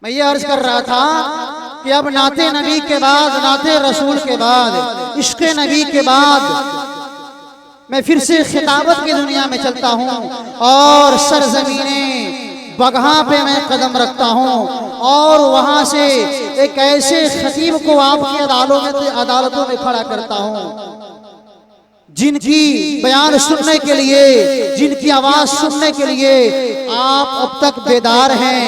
मैं ये अर्ज कर रहा था कि अब नाते नबी के बाद, नाते रसूल के बाद, इश्क नबी के बाद मैं फिर से खिताबत की दुनिया में चलता हूँ और सरजमीने बगहा पे मैं कदम रखता हूँ और वहां से एक ऐसे खतीब को आपकी अदालतों में खड़ा करता हूँ जिनकी बयान सुनने के लिए, जिनकी आवाज सुनने के लिए आप अब तक बेदार हैं,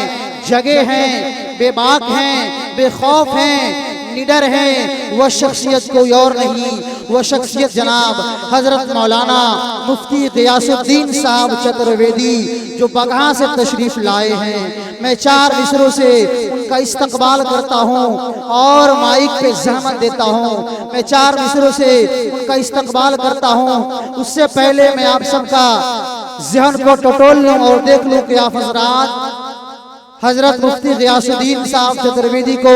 जगे हैं, बेबाक हैं, बेखौफ हैं, निडर हैं। वह शख्सियत कोई और नहीं, वह शख्सियत जनाब हजरत मौलाना मुफ्ती गियासुद्दीन साहब चतुर्वेदी जो बगहा से तशरीफ लाए हैं। मैं 4 मिसरों से उनका इस्तकबाल करता हूँ और माइक पे जहमत देता हूँ। मैं 4 मिसरों से उनका इस्तकबाल करता हूँ। उससे पहले मैं आप सबका ज़हन को टटोल लूँ और देख लूँ कि आप हजरात हजरत मुफ्ती गियासुद्दीन साहब चतुर्वेदी को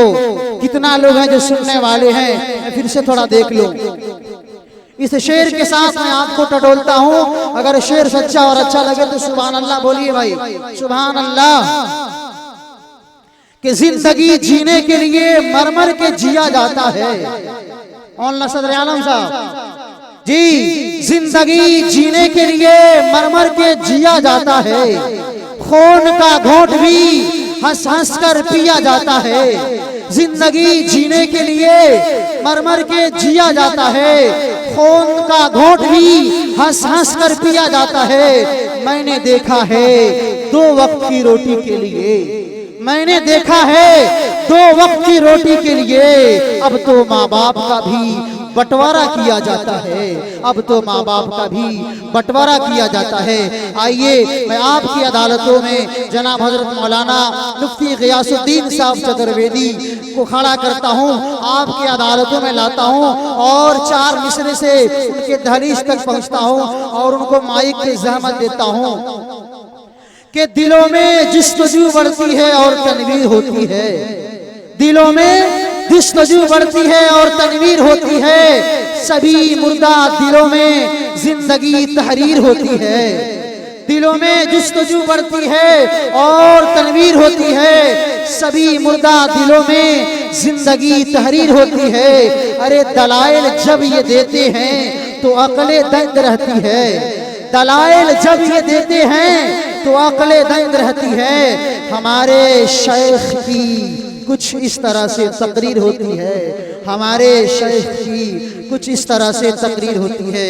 कितना लोग हैं जो सुनने वाले हैं। मैं फिर से थोड़ा देख लूं। इस शेर के साथ मैं आपको टटोलता हूं। अगर शेर सच्चा और अच्छा लगे तो सुभान अल्लाह बोलिए भाई, सुभान अल्लाह। कि जिंदगी जीने के लिए मरमर के जिया जाता है। मौलाना सदर आलम साहब जी, जिंदगी जीने के लिए मरमर के जिया जाता है। खून का घोंट भी हंस हंस कर पिया जाता है। जिंदगी जीने के लिए मरमर के जिया जाता है। खून का घोंट भी हंस हंस कर पिया जाता है। मैंने देखा है 2 वक्त की रोटी के लिए, मैंने देखा है 2 वक्त की रोटी के लिए। अब तो माँ बाप का भी बंटवारा किया जाता है, अब तो माँ बाप का भी बंटवारा किया जाता है। आइए मैं आपकी अदालतों में जनाब हजरत मौलाना मुफ्ती गियासुद्दीन साहब चतुर्वेदी को खड़ा करता हूँ, आपकी अदालतों में लाता हूँ और 4 मिसरे से उनके दहलीज तक पहुँचता हूँ और उनको माइक पे जहमत देता हूँ कि दिलों में जिस्तजू बढ़ती है और तनवीर होती है। दिलों में जिस्तजू बढ़ती है और तनवीर होती है। सभी मुर्दा दिलों में जिंदगी तहरीर होती है। दिलों में जिस्तजू बढ़ती है और तनवीर होती है। सभी मुर्दा दिलों में जिंदगी तहरीर होती है। अरे दलाइल जब ये देते हैं तो अक्ले दंग रहती है। दलाइल जब ये देते हैं तो अक्ले दंग रहती है। हमारे शेख की कुछ इस तरह से तकरीर होती है, हमारे शेख की कुछ इस तरह से तकरीर होती है।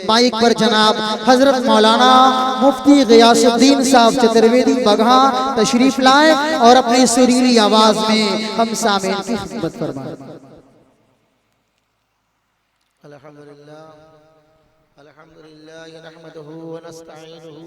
माइक पर जनाब हजरत मौलाना मुफ्ती गियासुद्दीन साहब चतुर्वेदी बगहा तशरीफ लाए और अपनी सुरीली आवाज में हम सामीन की खिदमत फरमाएं। अल्हम्दुलिल्लाह नहमदुहु व नस्तईनुहु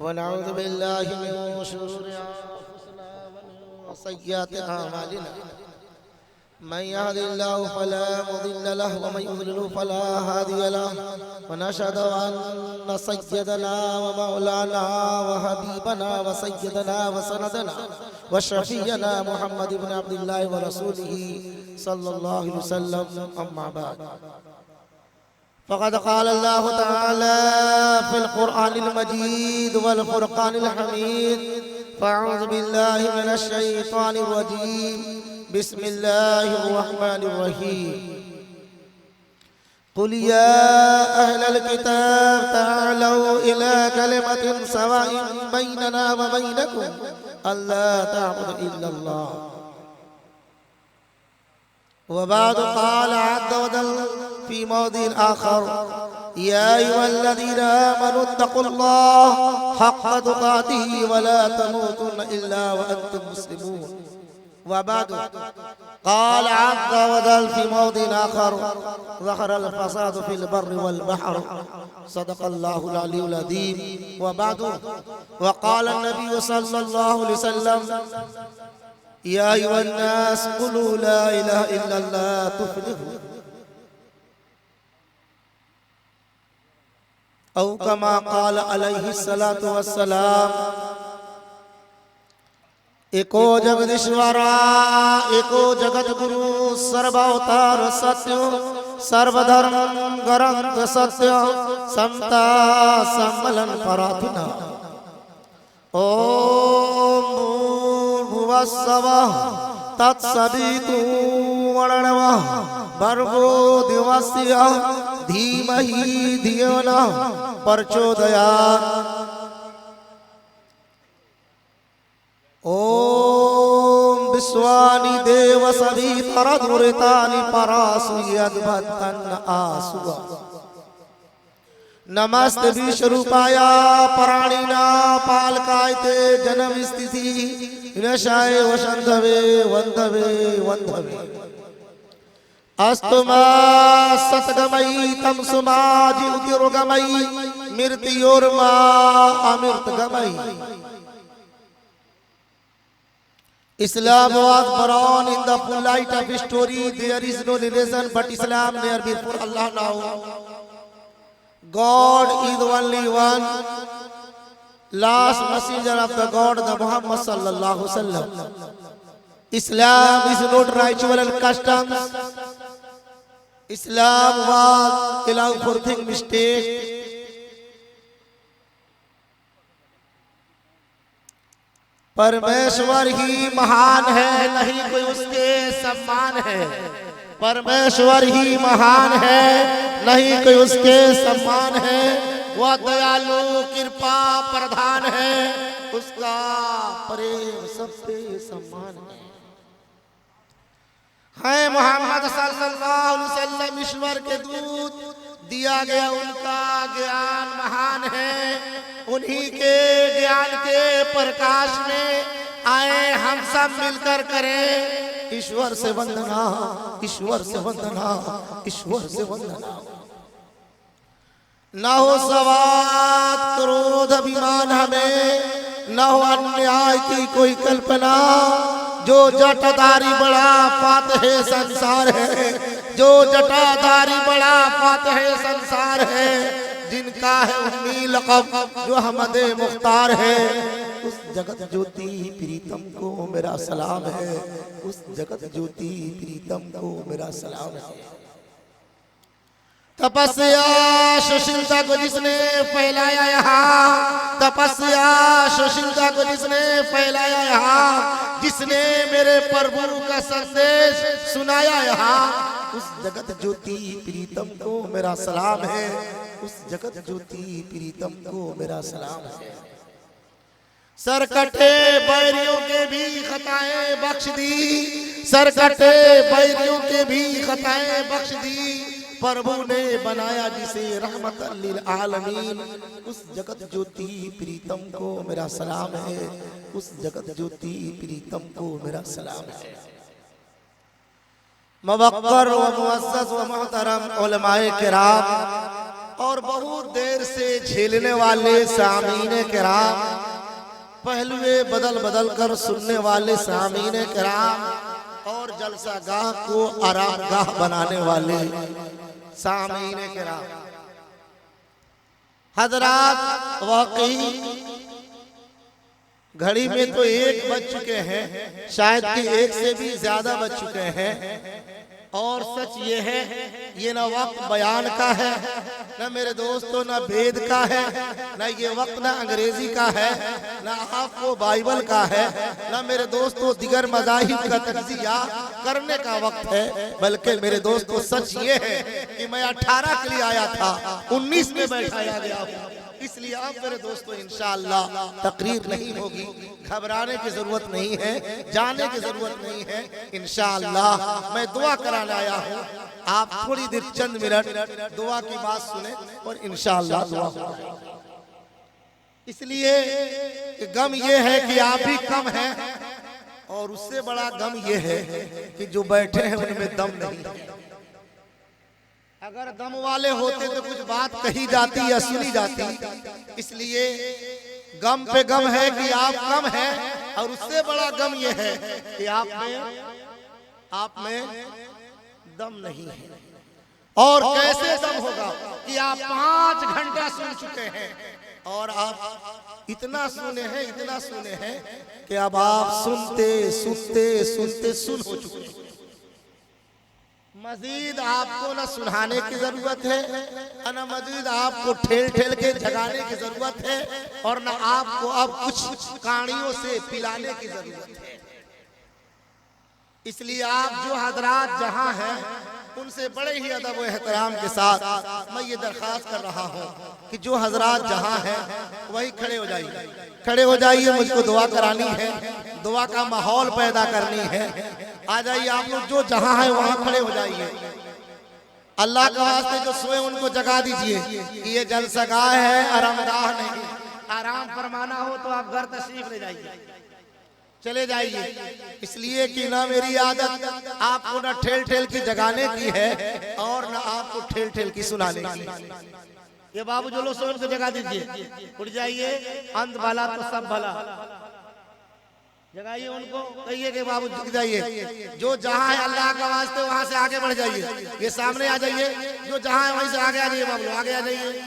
व नऊज़ु बिल्लाहि मिन शुरूरि अंफुसिना व मिन सय्यिआति अमालिना मन यहदिल्लाहु फला मुदिल्ल लहु व मन युद्लिल फला हादिय लहु व नशहदु अन्न सय्यदना व मौलाना व हबीबना व सय्यदना व सनदना व शफीअना मुहम्मद इब्न अब्दुल्लाह व रसूलिही सल्लल्लाहु अलैहि वसल्लम। अम्मा बाद फ़क़द क़ाल अल्लाहु तआला फ़िल क़ुरआनिल मजीद वल फ़ुरक़ानिल हमीद। फ़अऊज़ु बिल्लाहि मिनश शैतानिर रजीम। बिस्मिल्लाहिर रहमानिर रहीम। क़ुल या अहलल किताब तआलौ इला कलिमतिन सवाइन बैनना व बैनकुम अल्ला तअबुदु इल्लल्लाह। वबाद क़ाल अज़्ज़ व जल फ़ी मौदिन आख़र या अय्युहल्लज़ीना आमनू इत्तक़ुल्लाह हक़्क़ तुक़ातिही व ला तमूतुन्ना इल्ला व अंतुम मुस्लिमून। वबाद क़ाल अज़्ज़ व जल फ़ी मौदिन आख़र ज़हरल फ़सादु फ़िल बर्रि वल बहर सदक़ल्लाहुल अलियुल अज़ीम। वबाद वक़ाल अन्नबी सल्लल्लाहु अलैहि वसल्लम या अय्युहन्नास क़ुलू ला इलाहा इल्लल्लाह तुफ़्लिहू औ कमा क़ाल अलैहि सलातु वस्सलाम। एको जगदीश्वरा एको जगत गुरु सर्वावतार सत्य सर्वधर्म ग्रंथ सत्य समता सम्मलन पराधीना ओम भूर्भुवस्सवः तत्सवितुर्वरेण्यं भर्गो देवस्य धीमहि धियो न प्रचोदयात्। ओम विश्वानि देव सवितरदुरितानि परासु यद्भद्रन्न आसुः। नमस्ते विश्वरूपाय प्राणिना पालकाय ते जन्म स्थिति विनाशाय वसंधवे वंधवे वंधवे। अस्तु मा सतगमयी तमसुमा ज्योतिर्गमयी मृत्योर्मा अमृतगमयी। Islamabad born in the full light of history. There is no religion but Islam there before Allah now. God is only one. Last messenger of the God, the Muhammad sallallahu alaihi wasallam. Islam is not ritual and customs. Islam was allowed for thing mistake. परमेश्वर ही महान है, नहीं कोई उसके समान है। परमेश्वर ही महान है, नहीं कोई उसके समान है। वह दयालु कृपा प्रधान है, उसका प्रेम सबसे समान है। मोहम्मद सल्लल्लाहु अलैहि वसल्लम ईश्वर के दूत, दिया गया उनका ज्ञान महान है। उन्हीं के ज्ञान के प्रकाश में आए हम सब मिलकर करें ईश्वर से वंदना, ईश्वर से वंदना, ईश्वर से वंदना। न हो स्वार्थ क्रोध अभिमान हमें, न हो अन्याय की कोई कल्पना। जो जटाधारी बड़ा फातह संसार है, जो जटाधारी बड़ा फातह संसार है। जिनका है उम्मी लक़ब जो अहमद मुख्तार है। उस जगत ज्योति प्रीतम को मेरा सलाम है, उस जगत ज्योति प्रीतम को मेरा सलाम है। तपस्या सुशीलता को जिसने फैलाया यहाँ, तपस्या सुशीलता को जिसने फैलाया यहाँ, जिसने मेरे प्रभु का संदेश सुनाया यहाँ। उस जगत ज्योति प्रीतम को मेरा सलाम है, उस जगत ज्योति प्रीतम को मेरा सलाम है। सरकटे बैरियों के भी खताएं बख्श दी, सरकटे बैरियों के भी खताएं बख्श दी। प्रभु ने बनाया जिसे रहमतल लिल आलमीन। उस जगत ज्योति प्रीतम को मेरा सलाम है, उस जगत ज्योति प्रीतम को मेरा सलाम है। मुवक्कर व मुअज़्ज़ज़ व मोहतरम उलमाए किराम और बहुत देर से झेलने वाले सामीने किराम, पहलुए बदल बदल कर सुनने वाले सामीने किराम और जलसा गाह को आराम गाह बनाने वाले सामीने किराम। हजरात, वाकई घड़ी में तो 1 बज चुके हैं, शायद कि 1 से भी ज्यादा बज चुके हैं। और सच ये है, ये ना वक्त बयान का है, ना मेरे दोस्तों ना वेद का है, ना ये वक्त ना अंग्रेजी का है, ना आपको बाइबल का है, ना मेरे दोस्तों दिगर मज़ाहिब का तज्जिया करने का वक्त है। बल्कि मेरे दोस्तों सच ये है कि मैं 18 के लिए आया था, 19 में बैठाया गया हूँ। इसलिए आप मेरे दोस्तों इंशाअल्लाह तकरीर नहीं होगी, घबराने की जरूरत नहीं है, जाने की जरूरत नहीं है। इंशाअल्लाह मैं दुआ कराने आया हूँ, आप थोड़ी देर चंद मिनट दुआ की बात सुने और इंशाअल्लाह दुआ होगा। इसलिए गम ये है कि आप भी कम हैं, और उससे बड़ा गम ये है कि जो बैठे हैं उनमें दम नहीं है। अगर दम वाले होते तो कुछ बात कही जाती या सुनी जाती। इसलिए गम पे गम है कि आप कम हैं, और उससे बड़ा गम ये है कि आप में दम नहीं है। और कैसे दम होगा कि आप 5 घंटा सुन चुके हैं, और आप इतना सुने हैं कि अब आप सुनते सुन हो चुके हैं। मजीद आपको न सुनाने की जरूरत है, न मजीद आपको ठेल ठेल के जगाने की जरूरत है, और न आपको अब कुछ कहानियों से पिलाने की जरूरत है। इसलिए आप जो हजरात जहां हैं उनसे बड़े ही अदब व एहतराम के साथ मैं ये दरख्वास्त कर रहा हूँ कि जो हजरात जहां हैं वही खड़े हो जाइए, खड़े हो जाइए। मुझको दुआ करानी है, दुआ का माहौल पैदा करनी है। आ जाइए आप लोग, जो जहां है वहां खड़े हो जाइए। अल्लाह के वास्ते जो सोए उनको जगा दीजिए कि ये जलसगाह है, आरामगाह नहीं। आराम फरमाना हो तो आप घर तशरीफ ले जाइए, चले जाइए। इसलिए कि ना मेरी आदत आपको ना ठेल ठेल की जगाने की है और ना आपको ठेल ठेल की सुनाने की। ये बाबू जो लोग सोए को जगा दीजिए, उठ जाइए। अंत भला तो सब भला, जगाइए उनको, कहिए कि बाबू झुक जाइए। जो जहां है अल्लाह का वास्ते वहां से आगे बढ़ जाइए। ये सामने आ जाइए, जो जहां है वहीं से आगे आ जाइए। बाबू आगे आ जाइए,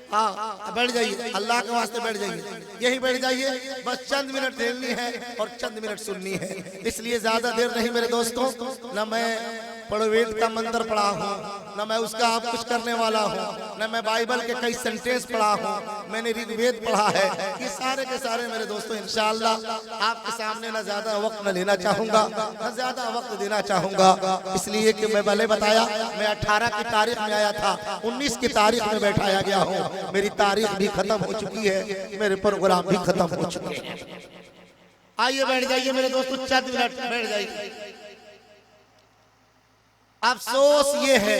हाँ बैठ जाइए, अल्लाह के वास्ते बैठ जाइए, यही बैठ जाइए। बस चंद मिनट देनी है और चंद मिनट सुननी है। इसलिए ज्यादा देर नहीं मेरे दोस्तों। न मैं पड़वेद का मंत्र पढ़ा हूँ, न मैं उसका आप कुछ करने वाला हूँ, न मैं बाइबल के कई सेंटेंस पढ़ा हूँ, मैंने ऋग्वेद पढ़ा है। ये सारे के सारे मेरे दोस्तों इंशाअल्लाह आपके सामने न ज्यादा वक्त न लेना चाहूंगा, न ज्यादा वक्त देना चाहूंगा। इसलिए कि मैं पहले बताया मैं 18 की तारीख में आया था, 19 की तारीख में बैठाया गया हूँ। मेरी तारीख भी खत्म हो चुकी है, मेरे प्रोग्राम भी खत्म हो चुके हैं। आइए बैठ जाइए मेरे दोस्तों, चंद मिनट बैठ जाइए। अफसोस ये है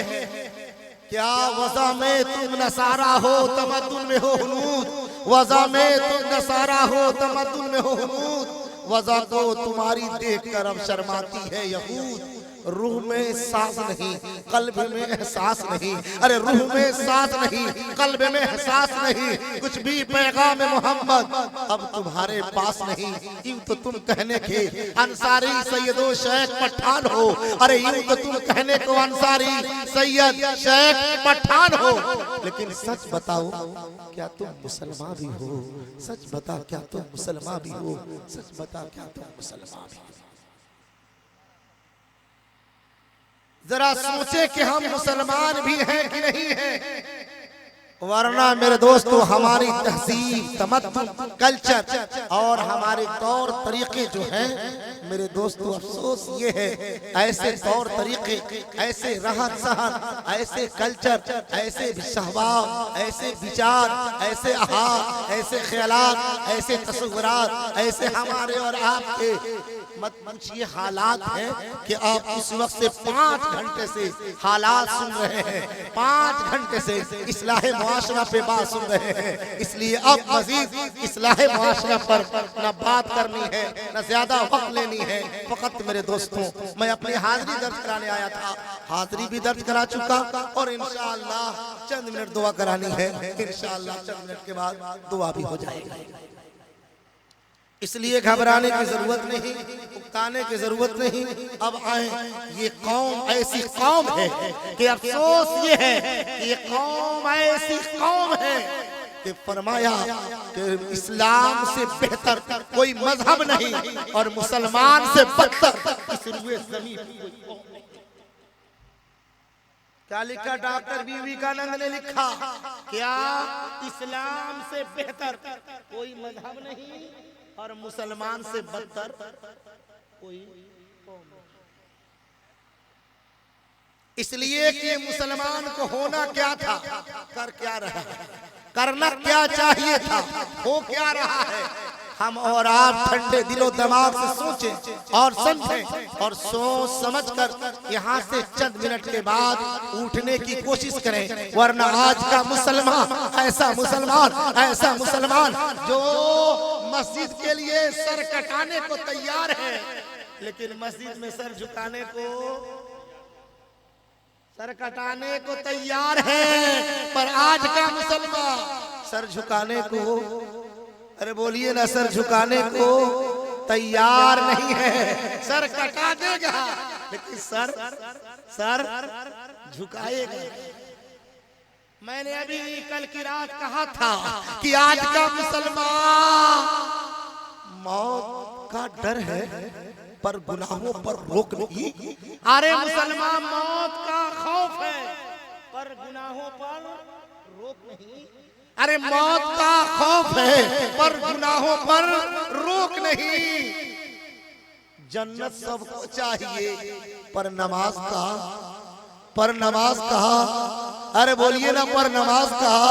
क्या वज़ा में तुम नसारा हो तमद्दुन में हो हुनूद, वज़ा में तुम नसारा हो तमद्दुन में हो हुनूद, वज़ा को तुम्हारी देखकर अब शर्माती है यहूद। रूह में सांस नहीं, कल्ब में एहसास नहीं। अरे रूह में सांस नहीं, कल्ब में एहसास नहीं, कुछ भी पैगाम मोहम्मद अब तुम्हारे पास नहीं। यूं तो तुम कहने के अंसारी सैयदो शेख पठान हो, अरे यूं तो तुम कहने को अंसारी सैयद शेख पठान हो, लेकिन सच बताओ क्या तुम मुसलमान भी हो? सच बता क्या तुम मुसलमान भी हो? सच बता क्या तुम मुसलमान भी हो? जरा सोचे कि हम मुसलमान भी हैं कि नहीं हैं, वरना मेरे दोस्तों हमारी तहजीब, तमद्दुन, कल्चर और हमारे तौर तरीके जो हैं मेरे दोस्तों, अफसोस ये है ऐसे तौर तरीके, ऐसे रहन सहन, ऐसे कल्चर, ऐसे शहवाब, ऐसे विचार, ऐसे आहार, ऐसे ख्यालात, ऐसे तस्वुरात, ऐसे हमारे और आपके मत पूछिए हालात हैं कि आप इस वक्त से 5 घंटे से हालात सुन रहे हैं, 5 घंटे से इस्लाह मुआशरा पे बात सुन रहे हैं। इसलिए अब मजीद इस्लाह मुआशरा पर न बात करनी है, न ज्यादा वक्त लेनी है। फकत मेरे दोस्तों मैं अपनी हाजिरी दर्ज कराने आया था, हाजिरी भी दर्ज करा चुका और इंशाअल्लाह चंद मिनट दुआ करानी है। इंशाअल्लाह चंद मिनट के बाद दुआ भी हो जाएगा। इसलिए घबराने की जरूरत नहीं, उकताने की जरूरत नहीं। अब आए, ये कौम ऐसी कौम है कि अफसोस ये है कि ये कौम ऐसी कौम है कि फरमाया कि इस्लाम से बेहतर कोई मजहब नहीं और मुसलमान से बदतर इस रुए ज़मीन पर कोई कौम नहीं। क्या लिखा डॉक्टर विवेकानंद ने लिखा, क्या इस्लाम से बेहतर कोई मजहब नहीं और मुसलमान से बदतर कोई कौम नहीं। इसलिए कि मुसलमान को होना क्या था, कर क्या रहा है, करना क्या चाहिए था, हो क्या रहा है। हम और आप ठंडे दिलो दिमाग से सोचें और समझें और सोच समझकर यहाँ से चंद मिनट के बाद उठने की कोशिश करें। वरना आज का मुसलमान ऐसा मुसलमान जो मस्जिद के लिए सर कटाने को तैयार है, लेकिन मस्जिद में सर झुकाने को, सर कटाने को तैयार है, पर आज का मुसलमान सर झुकाने को, अरे बोलिए ना, सर झुकाने को तैयार नहीं है। सर कटा देगा लेकिन सर झुकाएगा। मैंने अभी कल की रात कहा था कि आज का मुसलमान मौत का डर है पर गुनाहों पर रोक नहीं। अरे मुसलमान, मौत का खौफ है पर गुनाहों पर रोक नहीं। अरे मौत का खौफ है पर गुनाहों पर रोक नहीं। जन्नत सबको चाहिए पर नमाज कहा, पर नमाज कहा। अरे बोलिए ना, पर नमाज कहा।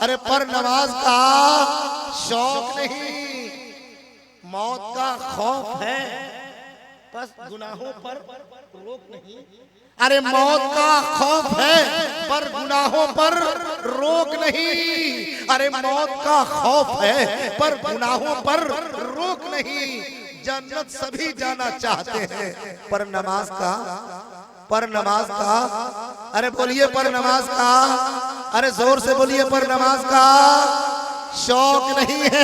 अरे पर नमाज कहा, शौक नहीं। मौत का खौफ है बस गुनाहों पर रोक नहीं। अरे मौत का खौफ है पर गुनाहों पर रोक नहीं। अरे मौत का खौफ है पर गुनाहों पर रोक नहीं। जन्नत सभी जाना चाहते हैं पर नमाज का, पर नमाज का। अरे बोलिए पर नमाज का। अरे जोर से बोलिए पर नमाज का। शौक नहीं है।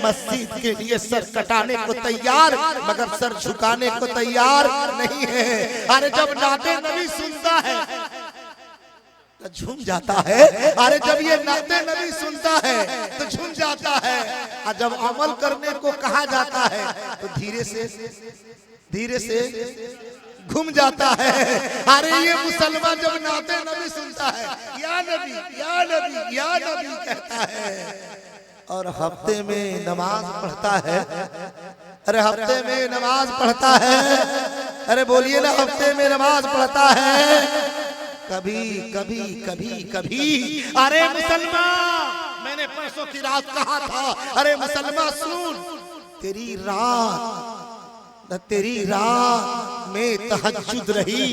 मस्जिद के लिए सर कटाने को तैयार मगर सर झुकाने को तैयार नहीं है। अरे जब नाते नबी सुनता है तो झूम जाता है। अरे जब ये नाते नबी सुनता है तो झूम जाता है। और जब अमल करने को कहा जाता है तो धीरे से घूम जाता है। अरे ये मुसलमान जब नाते नबी सुनता है, या नबी या नबी या नबी कहता है और हफ्ते में नमाज पढ़ता है। अरे हफ्ते में नमाज पढ़ता है। अरे बोलिए ना, हफ्ते में नमाज पढ़ता है। कभी कभी कभी कभी। अरे मुसलमान, मैंने परसों की रात कहा था, अरे मुसलमान सुन, तेरी रात में तहज्जुद रही,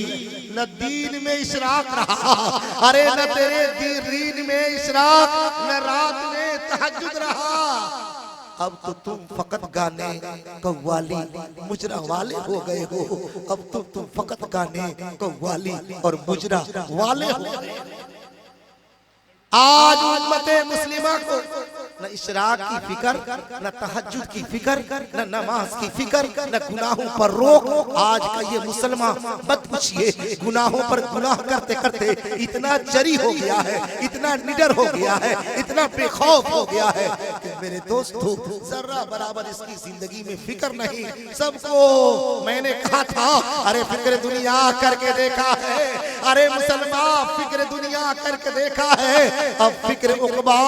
न दीन में इशराक रहा। अरे न तेरे दीन में इशराक, न रात में तहज्जुद रहा। अब तो तुम फकत गाने कव्वाली मुजरा वाले हो गए हो। अब तो तुम फकत गाने कव्वाली और मुजरा वाले हो गए। आज उम्मते मुस्लिमा को न इशराक की फिक्र, न तहज्जुद की फिक्र, न नमाज की फिक्र, न गुनाहों पर रोक। आज का ये मुसलमान मत पूछिए, गुनाहों पर गुनाह करते करते इतना जरी हो गया है, इतना निडर हो गया है, इतना बेखौफ हो गया है कि मेरे दोस्तों जर्रा बराबर इसकी जिंदगी में फिक्र नहीं। सबको मैंने कहा था, अरे फिक्र दुनिया करके देखा है। अरे मुसलमान फिक्र दुनिया करके देखा है, अब फिक्र उक़बा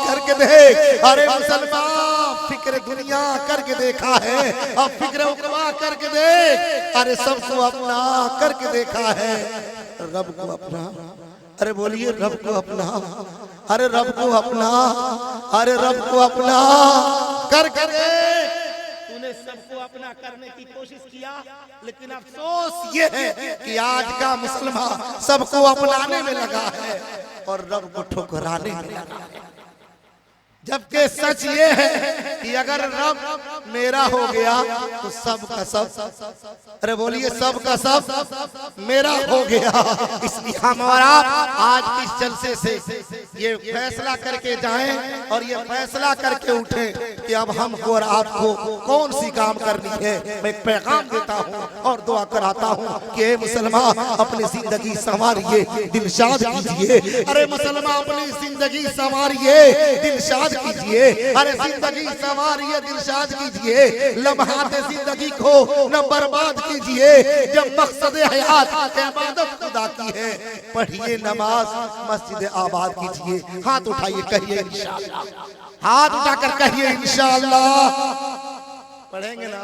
करके देख। अरे मुसलमान फिक्र दुनिया करके देखा है, अब फिक्र उक़बा करके देख। अरे सबको अपना करके देखा है, रब को अपना। अरे बोलिए रब को अपना। अरे रब को अपना। अरे रब को अपना कर करे। तूने सबको अपना करने की कोशिश किया, लेकिन अफसोस ये है कि आज का मुसलमान सबको अपनाने में लगा है और रब को ठुकराने में लगा है। जबकि सच ये है कि अगर रब मेरा हो गया तो सब का सब, अरे बोलिए सब का सब मेरा हो गया। इसलिए हम और आप आज इस जलसे से ये फैसला करके जाएं और ये फैसला करके उठें कि अब हमको और आपको कौन सी काम करनी है। मैं एक पैगाम देता हूँ और दुआ कराता हूँ कि मुसलमान अपनी जिंदगी संवारिए, दिलशाद कीजिए। अरे मुसलमान अपनी जिंदगी संवारिए, दिलशाद कीजिए। अरे जिंदगी संवारिए, दिलशाद कीजिए। लम्हात जिंदगी को न बर्बाद कीजिए। जब मकसद हयात इबादत खुदा की है, पढ़िए नमाज, मस्जिद आबाद कीजिए। हाथ उठाइए, कहिए इंशाअल्लाह। हाथ उठाकर कहिए इंशाअल्लाह। पढ़ेंगे ना?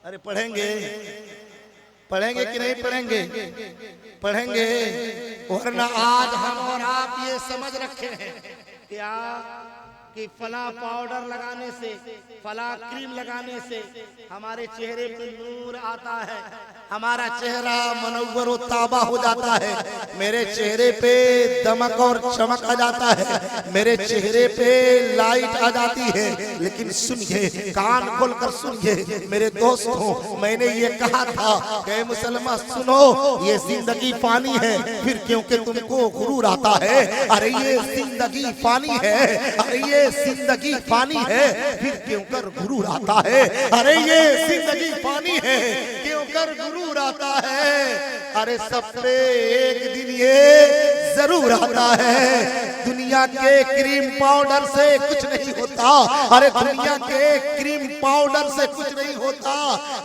अरे पढ़ेंगे, पढ़ेंगे कि नहीं पढ़ेंगे? पढ़ेंगे, वरना आज हम और आप ये समझ रखे हैं क्या कि फला पाउडर लगाने से, फला क्रीम लगाने से हमारे चेहरे पे नूर आता है, हमारा चेहरा मनव्वर व ताबा हो जाता है, मेरे चेहरे पे दमक और चमक आ जाता है, मेरे चेहरे पे लाइट आ जाती है। लेकिन सुनिए, कान खोलकर सुनिए मेरे दोस्तों, मैंने ये कहा था कि मुसलमान सुनो, ये जिंदगी फानी है, फिर क्योंकि तुमको गुरूर आता है। अरे ये जिंदगी फानी है, अरे ये जिंदगी फानी है, फिर क्यों कर गुरूर आता है। अरे ये जिंदगी फानी है, क्यों कर गुरूर आता है। अरे सब पे एक दिन ये जरूर आता है। दुनिया दुनिया के क्रीम पाउडर से कुछ नहीं होता, अरे दुनिया के क्रीम पाउडर से कुछ नहीं होता।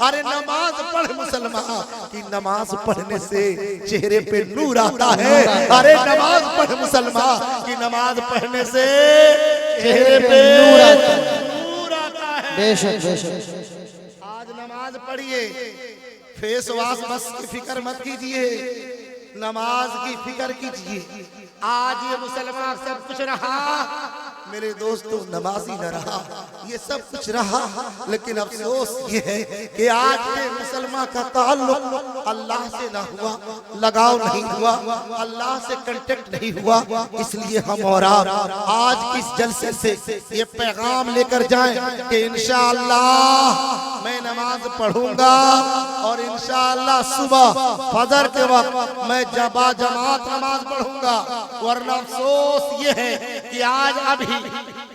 अरे नमाज पढ़ मुसलमान कि नमाज पढ़ने से चेहरे पे नूर आता है। अरे नमाज पढ़ मुसलमान कि नमाज पढ़ने से चेहरे पे नूर आता है। बेशक बेशक। आज नमाज पढ़िए, फेस वॉश बस की फिक्र मत कीजिए, नमाज की फिक्र कीजिए। आज ये मुसलमान सब कुछ रहा मेरे दोस्तों, नमाजी न रहा, ये सब कुछ रहा, लेकिन अफसोस ये है कि आज के मुसलमान का ताल्लुक अल्लाह से ना हुआ, लगाव नहीं हुआ, अल्लाह से कांटेक्ट नहीं हुआ। इसलिए हम और आप आज इस जलसे से ये पैगाम लेकर जाएं कि इंशाअल्लाह मैं नमाज पढ़ूंगा और इंशाअल्लाह सुबह फजर के वक्त मैं जमात नमाज पढ़ूंगा। वरना अफसोस ये है कि आज अभी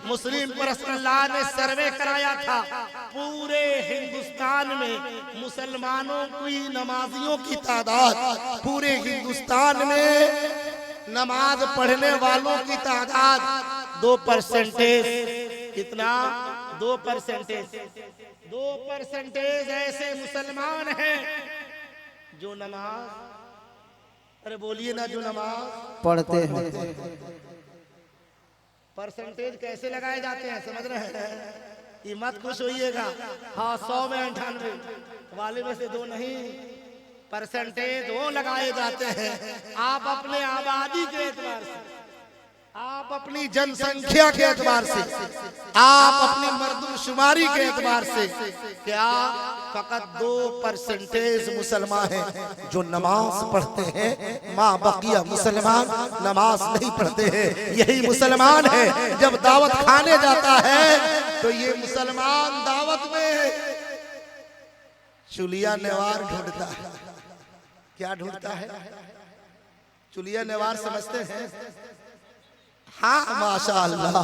मुस्लिम पर्सनल्लाह ने सर्वे कराया था, पूरे हिंदुस्तान में मुसलमानों की नमाजियों की तादाद, पूरे हिंदुस्तान में नमाज पढ़ने वालों की तादाद 2%। कितना? 2%। 2% ऐसे मुसलमान हैं जो नमाज, अरे बोलिए ना, जो नमाज पढ़ते हैं। परसेंटेज कैसे लगाए जाते हैं समझ रहे हैं? ये मत खुश होइएगा, हाँ 100 में 98 वाले में से 2 नहीं, परसेंटेज वो लगाए जाते हैं आप अपने आबादी के एतबार से, आप अपनी जनसंख्या के एतबार से, आप अपनी मर्दमशुमारी के एतबार से। क्या फकत 2% मुसलमान हैं जो नमाज पढ़ते हैं, माँ बकिया मुसलमान नमाज नहीं पढ़ते हैं। यही मुसलमान है जब दावत खाने जाता है तो ये मुसलमान दावत में चुलिया नेवार ढूंढता है। क्या ढूंढता है? चुलिया नेवार समझते हैं? हाँ माशाअल्लाह,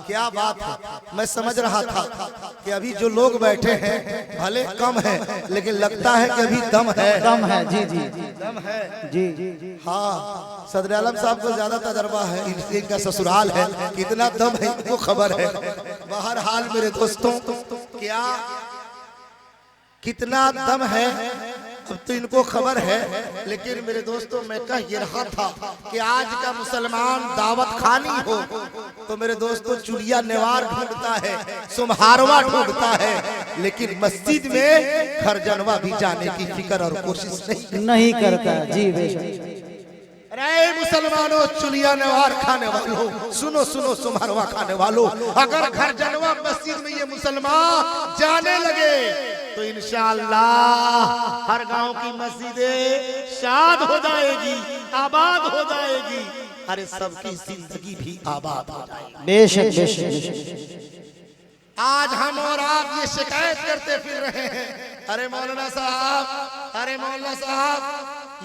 क्या बात है। मैं समझ रहा था कि अभी जो लोग बैठे हैं भले कम है, लेकिन लगता है कि अभी दम है। दम है, जी जी दम है जी। हाँ, सदर आलम साहब को ज्यादा तजर्बा है, इनका ससुराल है, कितना दम है इनको खबर है। बहरहाल मेरे दोस्तों, क्या कितना दम है अब तो इनको खबर है, लेकिन मेरे दोस्तों मैं कह ये रहा था कि आज का मुसलमान दावत खानी हो तो मेरे दोस्तों चुलिया नेवार ढूंढता है, सुम्हारवा ढूंढता है, लेकिन मस्जिद में खरजनवा भी जाने की फिक्र और कोशिश नहीं करता। जी बेशक। अरे मुसलमानों, चुलिया नेवार खाने वालों, सुनो सुनो, सुम्हारवा खाने वालों, अगर खरजनवा मस्जिद में ये मुसलमान जाने लगे तो इंशाअल्लाह हर गांव की मस्जिदें शाद हो जाएगी, आबाद हो जाएगी। अरे सबकी जिंदगी भी आबाद हो जाएगी। बेशक बेशक। आज हम और आप ये शिकायत करते फिर रहे हैं, अरे मौलाना साहब, अरे मौलाना साहब,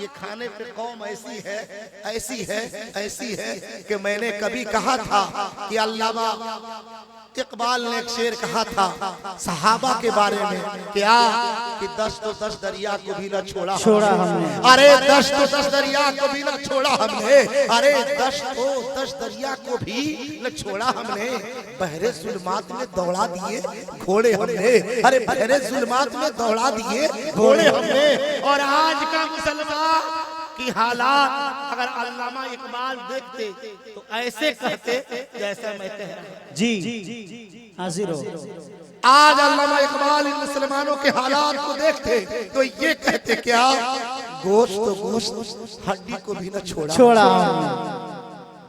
ये खाने पे कौम ऐसी है, ऐसी है, ऐसी है कि मैंने कभी कहा था कि अल्लामा इकबाल ने एक शेर कहा था सहाबा के बारे में, क्या कि 10 तो 10 दरिया को भी न छोड़ा हमने। अरे 10 तो 10 दरिया को भी न छोड़ा हमने। अरे 10 तो 10 दरिया को भी न छोड़ा हमने। बहरे जुल्मात में दौड़ा दिए घोड़े हमने। अरे बहरे जुल्मात में दौड़ा दिए घोड़े हमने। और आज का मुसलमान की हालात अगर अल्लामा इकबाल देखते तो ऐसे कहते जैसा मैं कह रहा हूं। जी हाजिर हो। आज अल्लामा इकबाल इन मुसलमानों के हालात को देखते तो ये कहते, क्या गोश्त तो गोश्त हड्डी को भी न छोड़ा,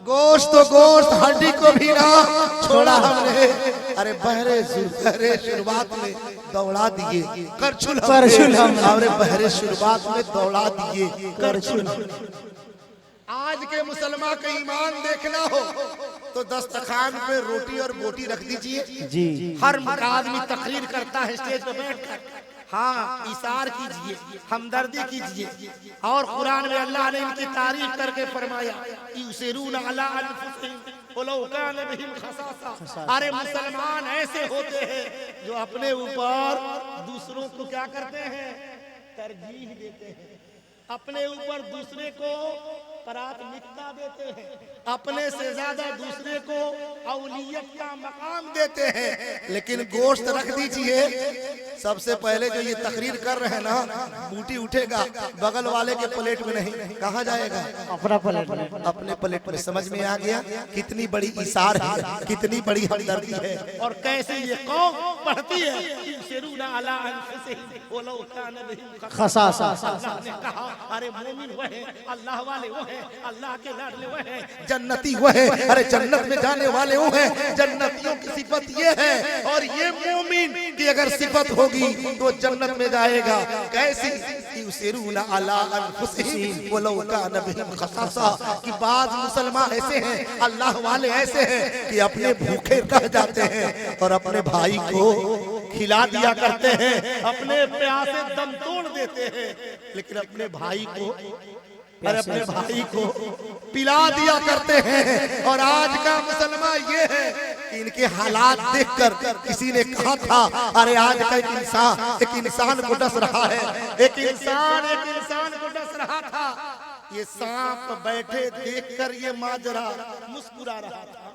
गोश्त तो गोश्त हड्डी को भी ना छोड़ा हमने। अरे बहरे शुरुआत में दौड़ा दिए करछुल हमने। अरे बहरे शुरुआत में दौड़ा दिए करछुल। आज के मुसलमान का ईमान देखना हो तो दस्तरखान पे रोटी और बोटी रख दीजिए जी। हर आदमी तकरीर करता है स्टेज पे बैठकर, हाँ इशार कीजिए, हमदर्दी कीजिए। और कुरान में अल्लाह ने इनकी तारीफ करके फरमाया, युसिरूना अला अनफुसिहिम वलौ कान बिहिम खसासा। अरे मुसलमान ऐसे होते हैं जो अपने ऊपर दूसरों को क्या करते हैं, तरजीह देते हैं, अपने ऊपर दूसरे को प्राथमिकता देते हैं, अपने से ज्यादा दूसरे को औलियत का मकाम देते हैं। लेकिन गोश्त रख दीजिए, सबसे पहले जो ये तकरीर कर रहे हैं ना, बूटी उठेगा बगल वाले के प्लेट में नहीं, कहाँ जाएगा? अपना प्लेट में, अपने प्लेट में। समझ में आ गया कितनी बड़ी इशार है, कितनी बड़ी हमदर्दी है। और कैसे ये कौम पढ़ती है, युसिरूना अला अनफुसिहिम वलौ काना बिहिम खसासा। अल्लाह ने कहा, अरे मोमिन वो है, अल्लाह वाले वो है, अल्लाह के लाडले वो है, जन्नती वो है, अरे जन्नत में जाने वाले वो हैं। जन्नतियों की सिफत ये है, और ये मोमिन की अगर सिफत होगी तो जन्नत में जाएगा। कैसी? युसिरूना अला अनफुसिहिम वलौ काना बिहिम खसासा। कि बाद मुसलमान ऐसे हैं, अल्लाह वाले ऐसे हैं कि अपने भूखे रह जाते हैं और अपने भाई को खिला दिया करते हैं, अपने प्यासे दम तोड़ देते हैं, लेकिन अपने भाई को, अरे अपने भाई को पिला दिया करते हैं। और आज का मुसलमान ये है कि इनके हालात देखकर किसी ने कहा था, अरे आज का एक इंसान को डस रहा है, एक इंसान को डस रहा था। ये सांप बैठे देखकर ये माजरा मुस्कुरा रहा था।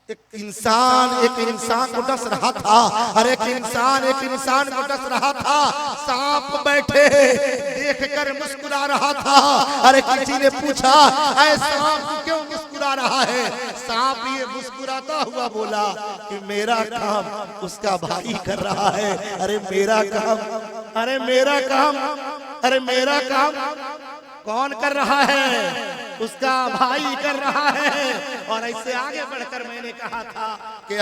एक इंसान को डस रहा था, अरे एक इंसान को डस रहा था। सांप बैठे देखकर मुस्कुरा रहा था। अरे किसी ने पूछा, ऐ सांप क्यों मुस्कुरा रहा है? सांप ये मुस्कुराता हुआ बोला कि मेरा काम उसका भाई कर रहा है। अरे मेरा काम कौन कर रहा है? उसका भाई कर रहा है। और ऐसे आगे बढ़कर मैंने कहा था कि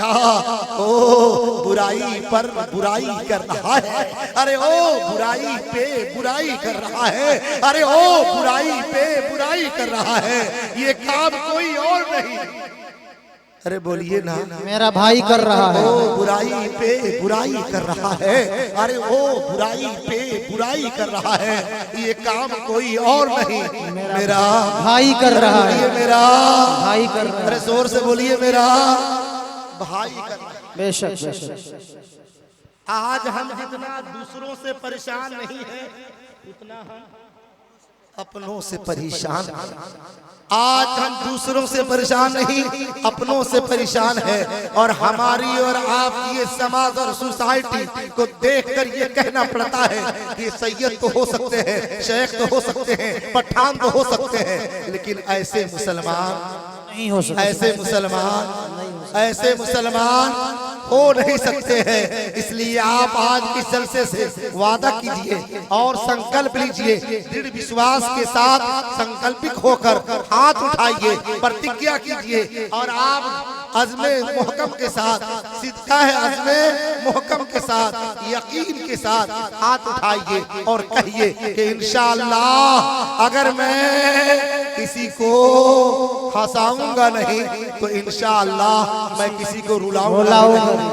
ओ बुराई पर बुराई कर रहा है, अरे ओ बुराई पे बुराई कर रहा है, अरे ओ बुराई पे बुराई कर रहा है। ये काम कोई और नहीं, अरे बोलिए ना, मेरा भाई कर रहा है। ओ बुराई पे बुराई कर रहा है, अरे ओ बुराई पे बुराई कर रहा है। ये काम कोई और नहीं, मेरा भाई कर रहा है। ये मेरा भाई कर रहा है। अरे जोर से बोलिए, मेरा भाई कर रहा है। बेशक बेशक। आज हम जितना दूसरों से परेशान नहीं है, उतना हम अपनों से परेशान। आज हम दूसरों से परेशान नहीं, अपनों से परेशान है। और हमारी और आपकी ये समाज और सोसाइटी को देखकर ये कहना पड़ता है कि सैयद तो हो सकते हैं, शेख तो हो सकते हैं, पठान तो हो सकते हैं, लेकिन ऐसे मुसलमान नहीं हो सकता। ऐसे मुसलमान हो नहीं सकते हैं। इसलिए आप आज के जलसे से वादा कीजिए और संकल्प लीजिए, दृढ़ विश्वास के साथ संकल्पित होकर हाथ उठाइए, प्रतिज्ञा कीजिए और आप अज़्मे मुहकम के साथ, सिद्का है अज़्मे मुहकम के साथ, यकीन के साथ हाथ उठाइए और कहिए कि इंशाअल्लाह अगर मैं किसी को हंसाऊंगा नहीं तो इंशाअल्लाह मैं किसी को रुलाऊंगा।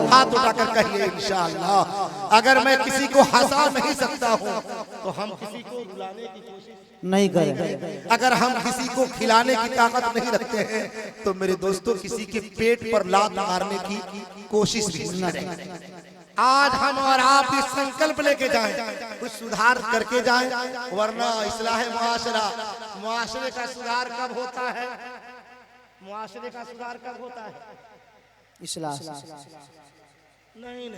हाथ उठाकर कहिए इंशाअल्लाह अगर मैं किसी को हंसा नहीं सकता हूँ तो हम किसी को रुलाने की कोशिश नहीं करें। अगर हम किसी को खिलाने की ताकत नहीं रखते हैं तो मेरे दोस्तों किसी के पेट पर लात मारने की कोशिश भी नहीं करें। आज हम और आप इस संकल्प लेके जाएं, कुछ सुधार करके जाएं, वरना इस्लाह मुआशरा, मुआशरे का सुधार कब होता है? मुआशरे का सुधार कब होता है? इस्लाह नहीं,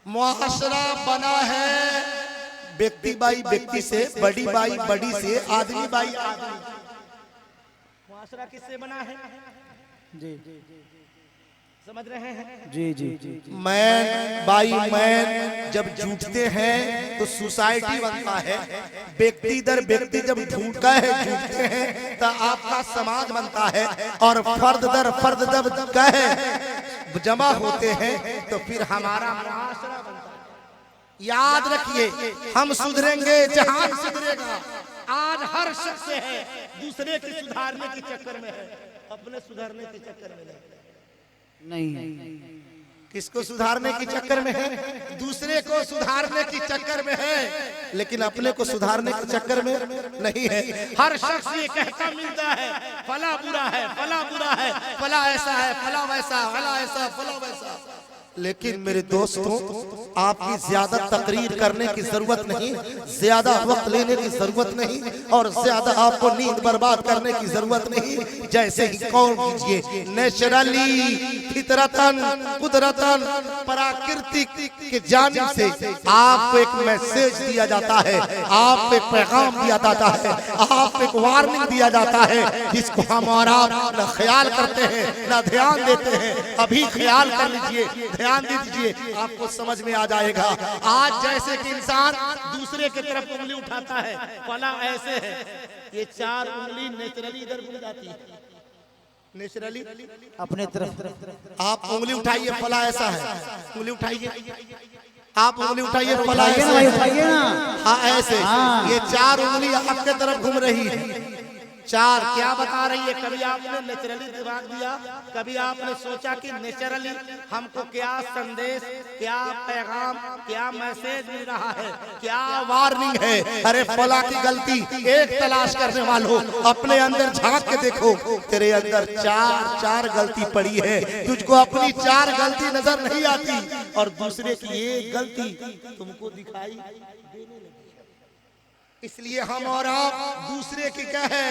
मुआशरा बना है व्यक्ति बाई व्यक्ति से, बड़ी बाई बड़ी से, आदमी बाई आदमी। मुआशरा किससे बना है? जी समझ रहे हैं? जी जी जी। मैन बाई मैन जब जुटते हैं तो सोसाइटी बनता है। व्यक्ति दर व्यक्ति जब जुटते हैं तो आपका समाज बनता है। और फर्द दर फर्द जब कहे जमा होते हैं तो फिर हमारा मुआशरा बनता है। याद रखिए, हम सुधरेंगे जहान सुधरेगा। आज हर शख्स है दूसरे के सुधारने के चक्कर में है, अपने सुधारने के चक्कर में नहीं। किसको सुधारने के चक्कर में है? दूसरे को सुधारने के चक्कर में है, लेकिन अपने को सुधारने के चक्कर में नहीं है। हर शख्स ये कहता मिलता है फला बुरा है, फला बुरा है, फला ऐसा है, फला वैसा, फला ऐसा, फला वैसा। लेकिन मेरे दोस्तों, आपकी ज्यादा तकरीर करने की जरूरत नहीं, ज्यादा वक्त लेने की जरूरत नहीं, और ज्यादा आपको नींद बर्बाद करने की जरूरत नहीं। जैसे ही कौन कीजिए, नेचुरली, फितरतन, कुदरतन, प्राकृतिक के जानिब से आपको एक मैसेज दिया जाता है, आपको एक पैगाम दिया जाता है, आपको एक वार्निंग दिया जाता है, जिसको हम और आप न ख्याल करते हैं न ध्यान देते हैं। अभी ख्याल कर लीजिए, ध्यान दे दीजिए, आपको समझ में आ जाएगा। आज जैसे कि इंसान दूसरे की तरफ उंगली उठाता है, फला ऐसे है, ये 4 उंगली नेचुरली इधर घूम जाती है, नेचुरली अपने तरफ आप उंगली उठाइए, फला ऐसा है, उंगली उठाइए, आप उंगली उठाइए, फला उठाइए ना ऐसे भाई, है। उठाइए ना। हाँ ऐसे, हाँ। ये 4 उंगली आपके तरफ घूम रही है। 4 क्या बता रही है? कभी आपने नेचुरली दिमाग दिया, कभी आपने सोचा कि नेचुरली हमको क्या संदेश, क्या पैगाम, क्या मैसेज मिल रहा है, क्या वार्निंग है? अरे फला की गलती एक तलाश करने वालों, अपने अंदर झांक के देखो, तेरे अंदर 4 गलती पड़ी है। तुझको अपनी 4 गलती नजर नहीं आती, और दूसरे की एक गलती तुमको दिखाई देने लगी। इसलिए हम और आप दूसरे की क्या है,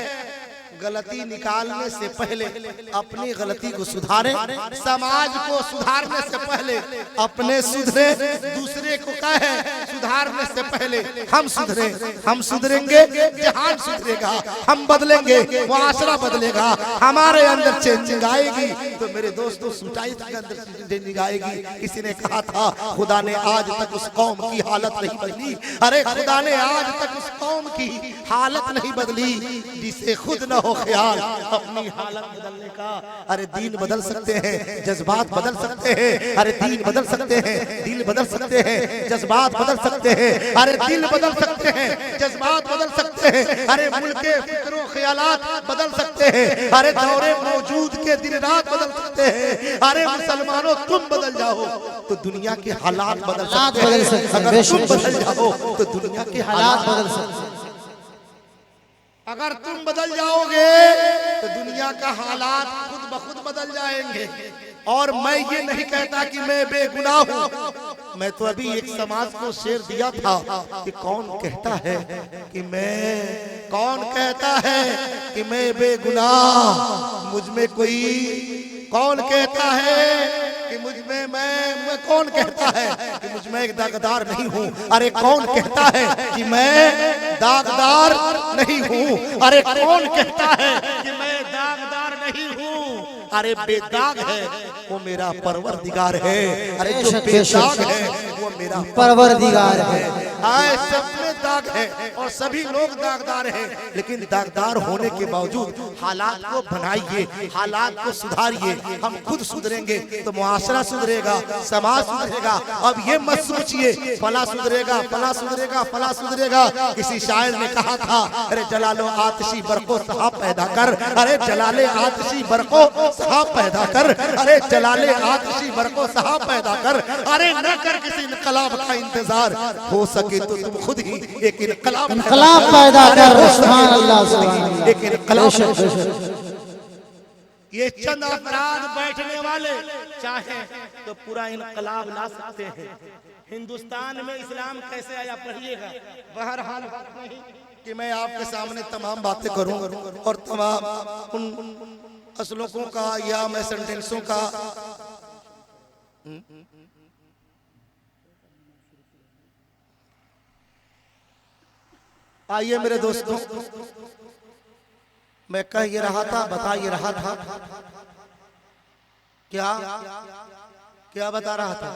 गलती निकालने से पहले अपनी गलती को सुधारें, समाज को सुधारने से पहले अपने सुधरे, दूसरे को क्या है सुधारने से पहले हम सुधरे। हम सुधरेंगे, जहान सुधरेगा, हम बदलेंगे, मुआशरा बदलेगा, हमारे अंदर चेंजिंग आएगी। तो मेरे दोस्तों, सोसाइटी के अंदर चेंजिंग आएगी। किसी ने कहा था, खुदा ने आज तक उस कौम की हालत नहीं बदली। अरे खुदा ने आज तक उस कौम की हालत नहीं बदली जिसे खुद न हो ख्याल अपनी हालत बदलने का। अरे दीन बदल सकते हैं, जज्बात बदल सकते हैं। अरे दीन बदल सकते हैं, दिल बदल सकते हैं, जज्बात बदल सकते हैं। अरे दिल बदल सकते हैं, जज्बात बदल सकते हैं। अरे मुल्क के फिक्र ख्यालात बदल सकते हैं। अरे दौरे मौजूद के दिन रात बदल सकते हैं। अरे मुसलमानों, तुम बदल जाओ तो दुनिया के हालात बदल सकते हैं। अगर तुम बदल जाओ तो दुनिया के हालात बदल सकते हैं। अगर तुम बदल जाओगे तो दुनिया का हालात खुद ब खुद बदल जाएंगे। और मैं ये नहीं कहता कि मैं बेगुनाह हूँ। मैं तो अभी एक समाज को शेर दिया था कि कौन कहता है कि मैं, कौन कहता है कि मैं बेगुनाह, मुझ में कोई, कौन कहता है कि मुझ में मैं कौन कहता है कि मुझ में एक दागदार नहीं हूँ? अरे कौन कहता है कि मैं दागदार नहीं हूँ? अरे कौन कहता है कि मैं दागदार नहीं हूँ? अरे बेदाग है वो मेरा परवरदिगार है। अरे जो बेदाग है वो मेरा परवरदिगार है। आए सब में दाग है और सभी लोग दागदार हैं, लेकिन दागदार होने के बावजूद हालात को बनाइए, हालात को सुधारिए। हम खुद सुधरेंगे तो मुआशरा सुधरेगा, समाज सुधरेगा। अब ये मत सोचिए फला सुधरेगा, फला सुधरेगा, फला सुधरेगा। किसी शायर ने कहा था, अरे जलालो आतिशी बरको साहब पैदा कर। अरे जलाले आतिशी बरको साहब पैदा कर। अरे जलाले आतिशी बरको साहब पैदा कर। अरे न कर किसी इनकलाब का इंतजार, हो सके तो तुम खुद ही एक इनकलाब पैदा कर। सुभान अल्लाह, सुभान अल्लाह। एक इनकलाब। ये चंद अपराध बैठने वाले चाहे तो पूरा इनकलाब ला सकते हैं। हिंदुस्तान में इस्लाम कैसे आया पढ़िएगा। बहरहाल बात नहीं कि मैं आपके सामने तमाम बातें करूं और तमाम उन असलोकों का या मैं सेंटेंसों का आइए मेरे दोस्तों, मैं कह ये रहा था, बता ये रहा था, क्या क्या बता रहा था?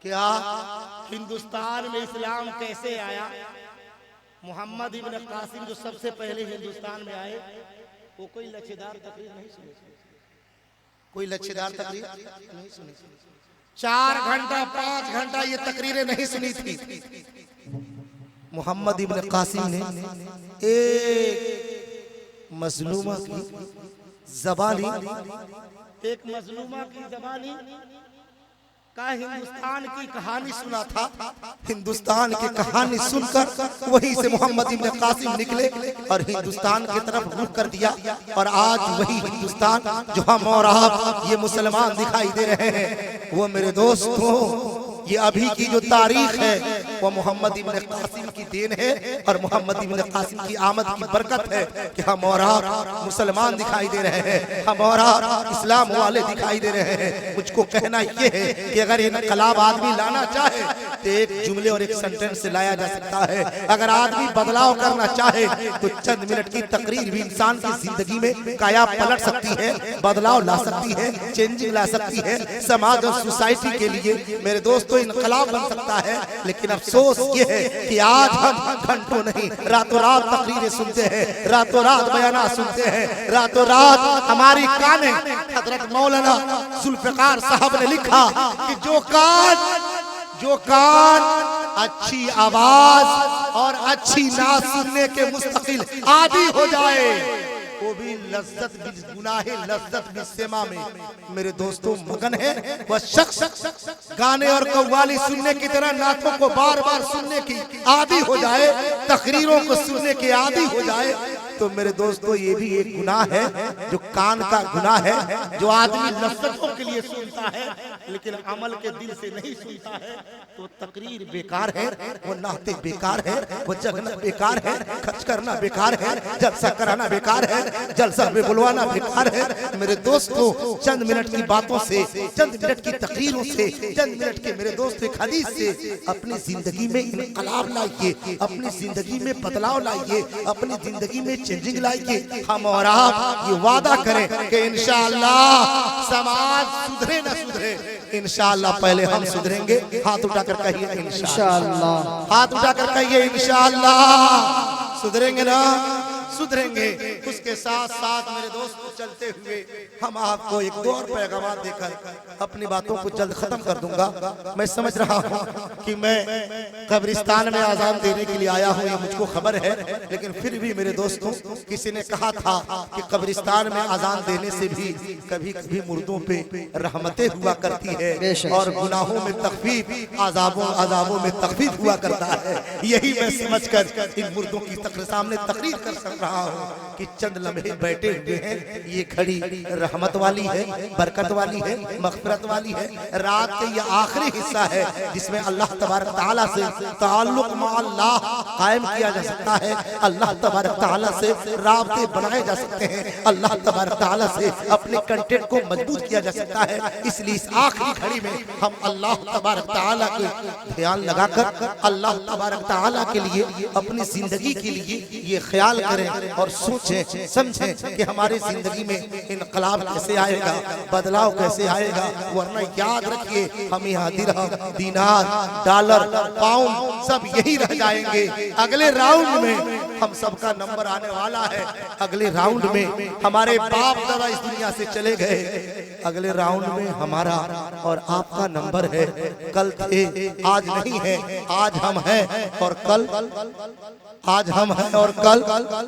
क्या हिंदुस्तान में इस्लाम कैसे आया? मोहम्मद इब्न कासिम जो सबसे पहले हिंदुस्तान में आए, वो कोई लच्छेदार तकरीर नहीं सुनी, कोई लच्छेदार तकरीर नहीं सुनी। 4 घंटा 5 घंटा ये तकरीरें नहीं सुनी थी। मोहम्मद इब्न कासिम ने एक मजलूमा की ज़बानी, एक मजलूमा की ज़बानी का हिंदुस्तान की कहानी सुना था। हिंदुस्तान की कहानी सुनकर वहीं से मोहम्मद इब्न कासिम निकले और हिंदुस्तान की तरफ रुख कर दिया। और आज वही हिंदुस्तान जो हम और आप ये मुसलमान दिखाई दे रहे हैं, वो मेरे दोस्तों ये अभी की जो तारीख है वो मोहम्मद इब्न कासिम की देन है और मोहम्मद इब्न कासिम की आमद की बरकत है कि हम और आप मुसलमान दिखाई दे रहे हैं, हम और आप इस्लाम वाले दिखाई दे रहे हैं। मुझको कहना ये है कि अगर इनकलाब आदमी लाना चाहे तो एक जुमले और एक सेंटेंस से लाया जा सकता है। अगर आदमी बदलाव करना चाहे तो चंद मिनट की तकरीर भी इंसान की जिंदगी में काया पलट सकती है, बदलाव ला सकती है, चेंजिंग ला सकती है। समाज और सोसाइटी के लिए मेरे दोस्तों इनकलाब बन सकता है। लेकिन अफसोस ये है कि आज हम घंटों नहीं रातों रात तकरीरें सुनते हैं, रातों रात बयाना सुनते हैं, रातों रात हमारी काने हजरत मौलाना जुल्फिकार साहब ने लिखा कि जो कान अच्छी आवाज और अच्छी नात सुनने के मुस्तकिल आदी हो जाए वो भी लज्जत भी गुनाहे लज्जत भी सेमा में मेरे दोस्तों मगन है। वह शख्स गाने और कव्वाली सुनने की तरह नातों को बार बार सुनने की आदी हो जाए, तकरीरों को सुनने के आदी हो जाए, तो मेरे दोस्तों ये भी एक गुनाह है जो कान का गुनाह है। जो आदमी लज्जतों के लिए सुनता है लेकिन अमल के दिल से नहीं सुनता है तो तकरीर बेकार है, वो नाते बेकार है, वो जगना बेकार है, खर्च करना बेकार है, जलसा कराना बेकार है, जलसा में बुलवाना बेकार है। मेरे दोस्तों चंद मिनट की बातों से, चंद मिनट की तकरीरों से, चंद मिनट के मेरे दोस्त एक हदीस से अपनी जिंदगी में इनकलाब लाइए, अपनी जिंदगी में बदलाव लाइए, अपनी जिंदगी में चेंजिंग लाइए। हम और आप ये वादा करें कि इंशाअल्लाह समाज सुधरे न सुधरे, इंशाअल्लाह पहले हम सुधरेंगे। हाथ उठाकर कहिए इंशाअल्लाह, हाथ उठाकर कहिए इंशाअल्लाह। सुधरेंगे ना, सुधरेंगे। उसके साथ साथ मेरे दोस्तों चलते हुए हम आपको एक दो और पैगाम देकर अपनी बातों को जल्द खत्म कर दूंगा। मैं समझ रहा हूँ कि मैं कब्रिस्तान में आजान देने के लिए आया हूँ, ये मुझको खबर है, लेकिन फिर भी मेरे दोस्तों किसी ने कहा था कि कब्रिस्तान में आजान देने से भी कभी कभी मुर्दों पे रहमतें हुआ करती है और गुनाहों में तखफीफ, अजाबों में तखफीफ हुआ करता है। यही मैं समझकर इन मुर्दों की सामने तकरीर कर रहा हूँ कि चंद लम्हे बैठे हुए हैं। ये घड़ी रहमत वाली है, बरकत वाली है, मग़फ़िरत वाली है। रात का ये आखिरी हिस्सा है जिसमें अल्लाह तबारक तआला से ताल्लुक़ मा अल्लाह कायम किया जा सकता है, अल्लाह तबारक तआला से राबते बनाए जा सकते हैं, अल्लाह तबारक तआला से अपने कंटेंट को मजबूत किया जा सकता है। इसलिए इस आखिरी घड़ी में हम अल्लाह तबारक तआला के ख्याल लगाकर अल्लाह तबारक तआला के लिए अपनी जिंदगी के लिए ये ख्याल करें और सोचें समझें कि हमारी जिंदगी में इनकलाब कैसे आएगा, बदलाव कैसे आएगा। वरना याद रखिए हम यहाँ दिरहम, दीनार, डॉलर, पाउंड सब यही रह जाएंगे। अगले राउंड में हम सबका नंबर आने वाला है। अगले राउंड में हमारे बाप दादा इस दुनिया से चले गए, अगले राउंड में हमारा और आपका नंबर है। कल थे आज नहीं है, आज हम हैं और कल, आज हम हैं और कल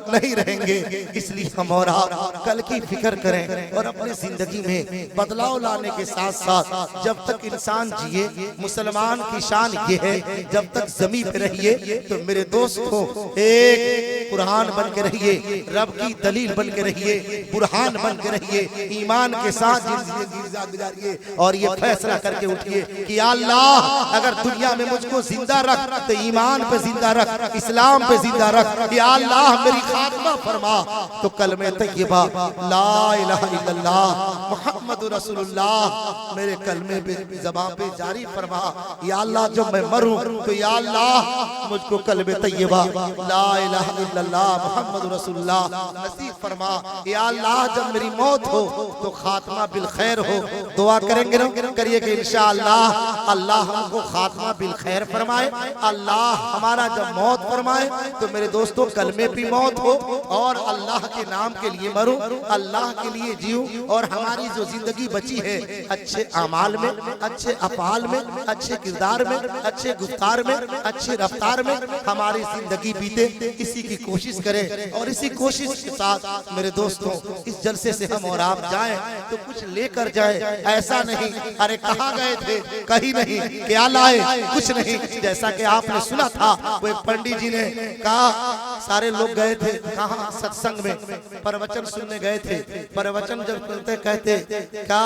नहीं रहेंगे। इसलिए हम और आप कल की फिक्र करें और अपनी जिंदगी में बदलाव लाने के साथ साथ जब तक इंसान जिए, मुसलमान की शान ये है जब तक जमीन पे रहिए तो मेरे दोस्तों एक कुरान बन के रहिए, रब की दलील बन के रहिए, बुरहान बन के रहिए, ईमान के साथ जिंदगी गुजारिए और ये फैसला करके उठिए कि अल्लाह अगर दुनिया में मुझको जिंदा रख तो ईमान पे जिंदा रख, इस्लाम पे जिंदा रख। या अल्लाह मेरी खात्मा फरमा तो कलमे तय्यबा ला इलाहा इल्लल्लाह मुहम्मदुर रसूलुल्लाह मेरे कलमे पे ज़बान पे जारी फरमा। या अल्लाह जब मैं मरूं तो या अल्लाह मुझको कलमे तय्यबा ला इलाहा इल्लल्लाह मुहम्मदुर रसूलुल्लाह नसीब फरमा। या अल्लाह जब मेरी मौत हो तो खात्मा बिल खैर हो। दुआ करेंगे ना, करिए कि इंशाअल्लाह अल्लाह हमको खात्मा बिल खैर फरमाए, अल्लाह हमारा जब मौत फरमाए तो मेरे दोस्तों कलमे पे मौत हो और अल्लाह के नाम के लिए मरो, अल्लाह के लिए जियो। और हमारी जो जिंदगी बची है अच्छे अमाल में, अच्छे अफआल में, अच्छे किरदार में, अच्छे गुफ्तार में, अच्छे रफ्तार में हमारी जिंदगी बीते, इसी की कोशिश करें। और इसी कोशिश के साथ मेरे दोस्तों इस जलसे से हम और आप जाएं तो कुछ लेकर जाएं, ऐसा नहीं अरे कहाँ गए थे, कहीं नहीं, क्या लाए, कुछ नहीं। जैसा कि आपने सुना था वो एक पंडित जी ने कहा, सारे लोग गए थे कहाँ, सत्संग में प्रवचन सुनने गए थे। प्रवचन जब सुनते कहते क्या,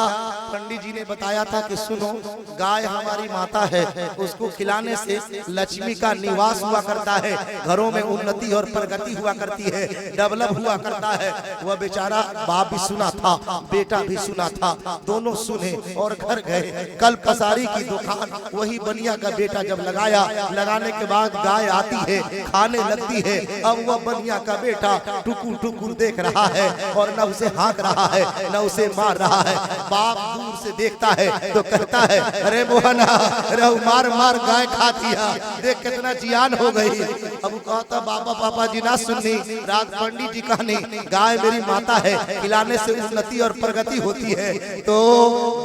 पंडित जी ने बताया था कि सुनो, गाय हमारी माता है, उसको खिलाने से लक्ष्मी का निवास हुआ करता है, घरों में उन्नति और प्रगति हुआ करती है, डेवलप हुआ करता है। वह बेचारा बाप भी सुना था, बेटा भी सुना था, दोनों सुने और घर गए। कल पसारी की दुकान वही बनिया का बेटा जब लगाया, लगाने के बाद गाय आती है, खाने लगती है। अब वह बनिया का बेटा टुकुर टुकुर देख रहा है और न उसे हाँक रहा है न उसे मार रहा है। बाप दूर से देखता है तो कहता है अरे मोहना, अरे मार मार गाय खा दिया, देख कितना जियान हो गई। अब कहता बाबा पापा जी ना सुननी, रात पंडित जी कहनी गाय मेरी माता है, खिलाने से उन्नति और प्रगति होती है। तो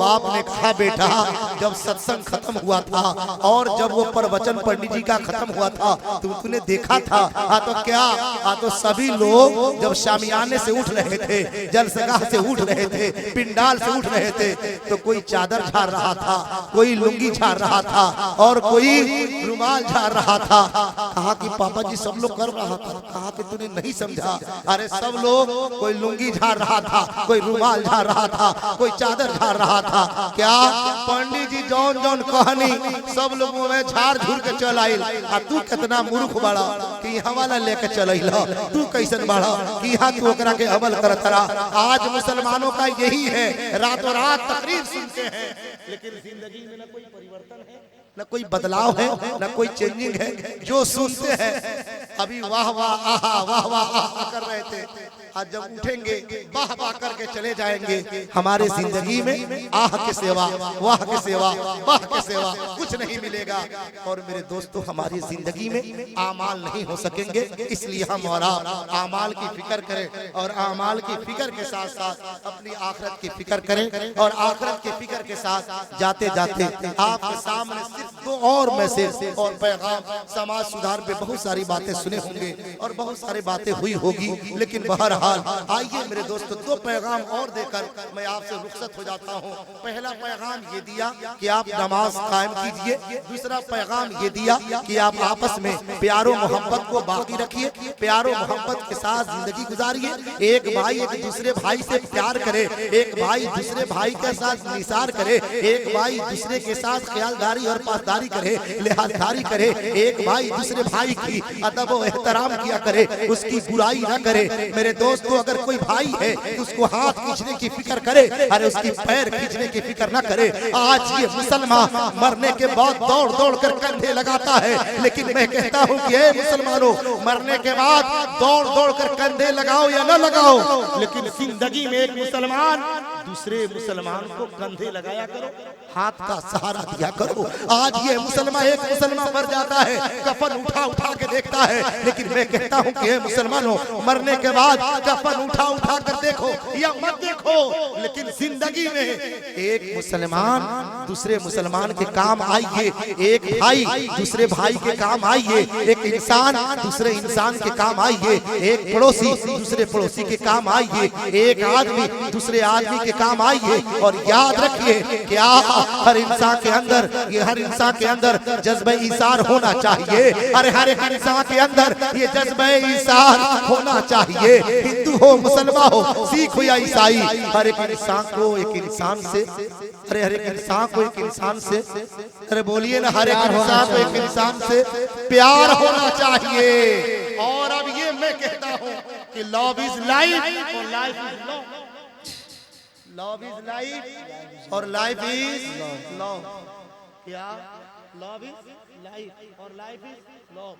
बाप ने कहा बेटा जब सत्संग खत्म हुआ था और जब वो प्रवचन पंडित जी का खत्म हुआ था तूने देखा था, तो क्या, तो सभी लोग जब शामियाने से उठ रहे थे, जलसगाह से उठ रहे थे, पिंडाल से उठ रहे थे, तो कोई चादर झाड़ रहा था, कोई लुंगी झाड़ रहा था और कोई रुमाल झाड़ रहा था। कहा कि पापा जी सब लोग कर रहा था। कहा कि तूने नहीं समझा, अरे सब लोग, कोई लुंगी झाड़ रहा था, कोई रुमाल झाड़ रहा था, कोई चादर झाड़ रहा था। क्या पंडित जी जौन जौन कहनी सब लोगों में झाड़ झूर के चल आइल। तू कितना मूर्ख बड़ा कि यहाँ वाला लेके चल, तू कैसन बड़ा कि यहाँ तू ओकरा के अमल करत रहा। आज मुसलमानों का यही है, रातों रात तकरीर सुनते हैं लेकिन जिंदगी में न कोई परिवर्तन है, न कोई बदलाव है, न कोई चेंजिंग है। जो सुनते हैं अभी वाह वाह आहा वाह वाह आहा कर रहे थे, आज जब उठेंगे वाह वाह करके चले जाएंगे। हमारे जिंदगी में आह के सेवा, वाह के सेवा, वाह के सेवा कुछ नहीं मिलेगा। और मेरे दोस्तों हमारी जिंदगी में आमाल नहीं हो सकेंगे, इसलिए हम और आप आमाल की फिक्र करें और आमाल की फिक्र के साथ साथ अपनी आखिरत की फिक्र करें। और आखिरत के फिक्र के साथ जाते जाते आपके सामने सिर्फ दो और मैसेज और पैगाम, समाज सुधार पे बहुत सारी बातें सुने होंगे और बहुत सारी बातें हुई होगी, लेकिन बहरहाल आइए मेरे दोस्तों दो पैगाम और देकर मैं आपसे रुखसत हो जाता हूँ। पहला पैगाम ये दिया कि आप नमाज कायम कीजिए, दूसरा पैगाम ये दिया कि आप आपस में प्यारो मोहब्बत को बाकी रखिए, प्यारो मोहब्बत के साथ जिंदगी गुजारिए। एक भाई एक दूसरे भाई से प्यार करे, एक भाई दूसरे भाई के साथ निसार करे, एक भाई दूसरे के साथ ख्यालदारी और पासदारी करे, लिहाजदारी करे, एक भाई दूसरे भाई की अदब और एहतराम किया करे, उसकी बुराई न करे। मेरे दोस्तों अगर कोई भाई है तो उसको हाथ खींचने की फिक्र करे, अरे उसकी पैर खींचने की फिक्र न करे। आज ये मुसलमान मरने के बाद दौड़ दौड़ कर कंधे लगाता है, लेकिन मैं कहता हूँ कि मुसलमानों मरने के बाद दौड़ दौड़ कर कंधे लगाओ या न लगाओ, लेकिन जिंदगी में एक मुसलमान दूसरे मुसलमान को कंधे लगाया करो, हाथ का सहारा दिया करो। आज ये मुसलमान एक मुसलमान मर जाता है, कफन उठा उठा के देखता है, लेकिन मैं कहता हूँ कि मुसलमानों मरने के बाद कफन उठा उठा कर देखो या मत देखो, लेकिन जिंदगी में एक मुसलमान दूसरे मुसलमान के काम आइए, एक भाई दूसरे भाई के काम आइए, एक इंसान दूसरे इंसान के काम आइए, एक पड़ोसी दूसरे पड़ोसी के काम आइए, एक आदमी दूसरे आदमी के काम आइए। और याद रखिए क्या हर इंसान के अंदर, ये हर इंसान के अंदर जज्बे ईसार होना चाहिए। अरे हर इंसान के अंदर ये जज्बे ईसार होना चाहिए। हिंदू हो, मुसलमान हो, सिख हो या ईसाई, हर एक इंसान को एक इंसान से, अरे हर एक इंसान को एक इंसान से, अरे बोलिए ना, हर एक इंसान को एक इंसान से प्यार होना चाहिए। और अब ये मैं कहता हूँ कि लव इज लाइफ और life is love, love is life और लाइफ इज लव। क्या लव इज लाइफ और लाइफ इज लव।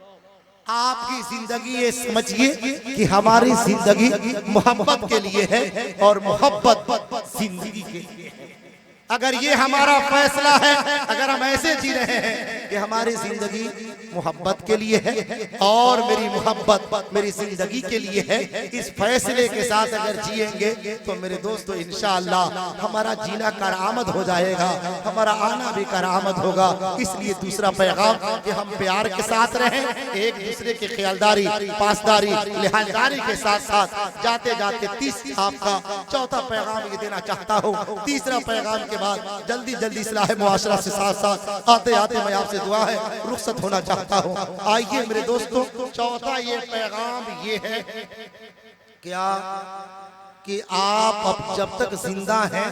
आपकी जिंदगी ये समझिए कि हमारी जिंदगी मोहब्बत के लिए है और मोहब्बत जिंदगी के लिए है। अगर ये हमारा फैसला है, अगर हम ऐसे जी रहे हैं कि हमारी जिंदगी मोहब्बत के लिए है और मेरी मोहब्बत मेरी जिंदगी के लिए है, इस फैसले के साथ अगर जिएंगे तो मेरे दोस्तों इंशाअल्लाह हमारा जीना करामत हो जाएगा, हमारा आना भी करामत होगा। इसलिए दूसरा पैगाम कि हम प्यार के साथ रहें, एक दूसरे की ख्यालदारी, पासदारी, लिहाजदारी के साथ साथ जाते जाते आपका चौथा पैगाम ये देना चाहता हूँ। तीसरा पैगाम के बाद जल्दी जल्दी इस्लाह मुआशरा से साथ साथ आते आते मैं आपसे दुआ है रुखसत होना चाहता हूँ। आइए मेरे दोस्तों, चौथा ये पैगाम ये है क्या कि आप अब जब तक जिंदा हैं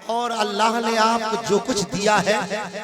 और अल्लाह ने आपको जो कुछ दिया है,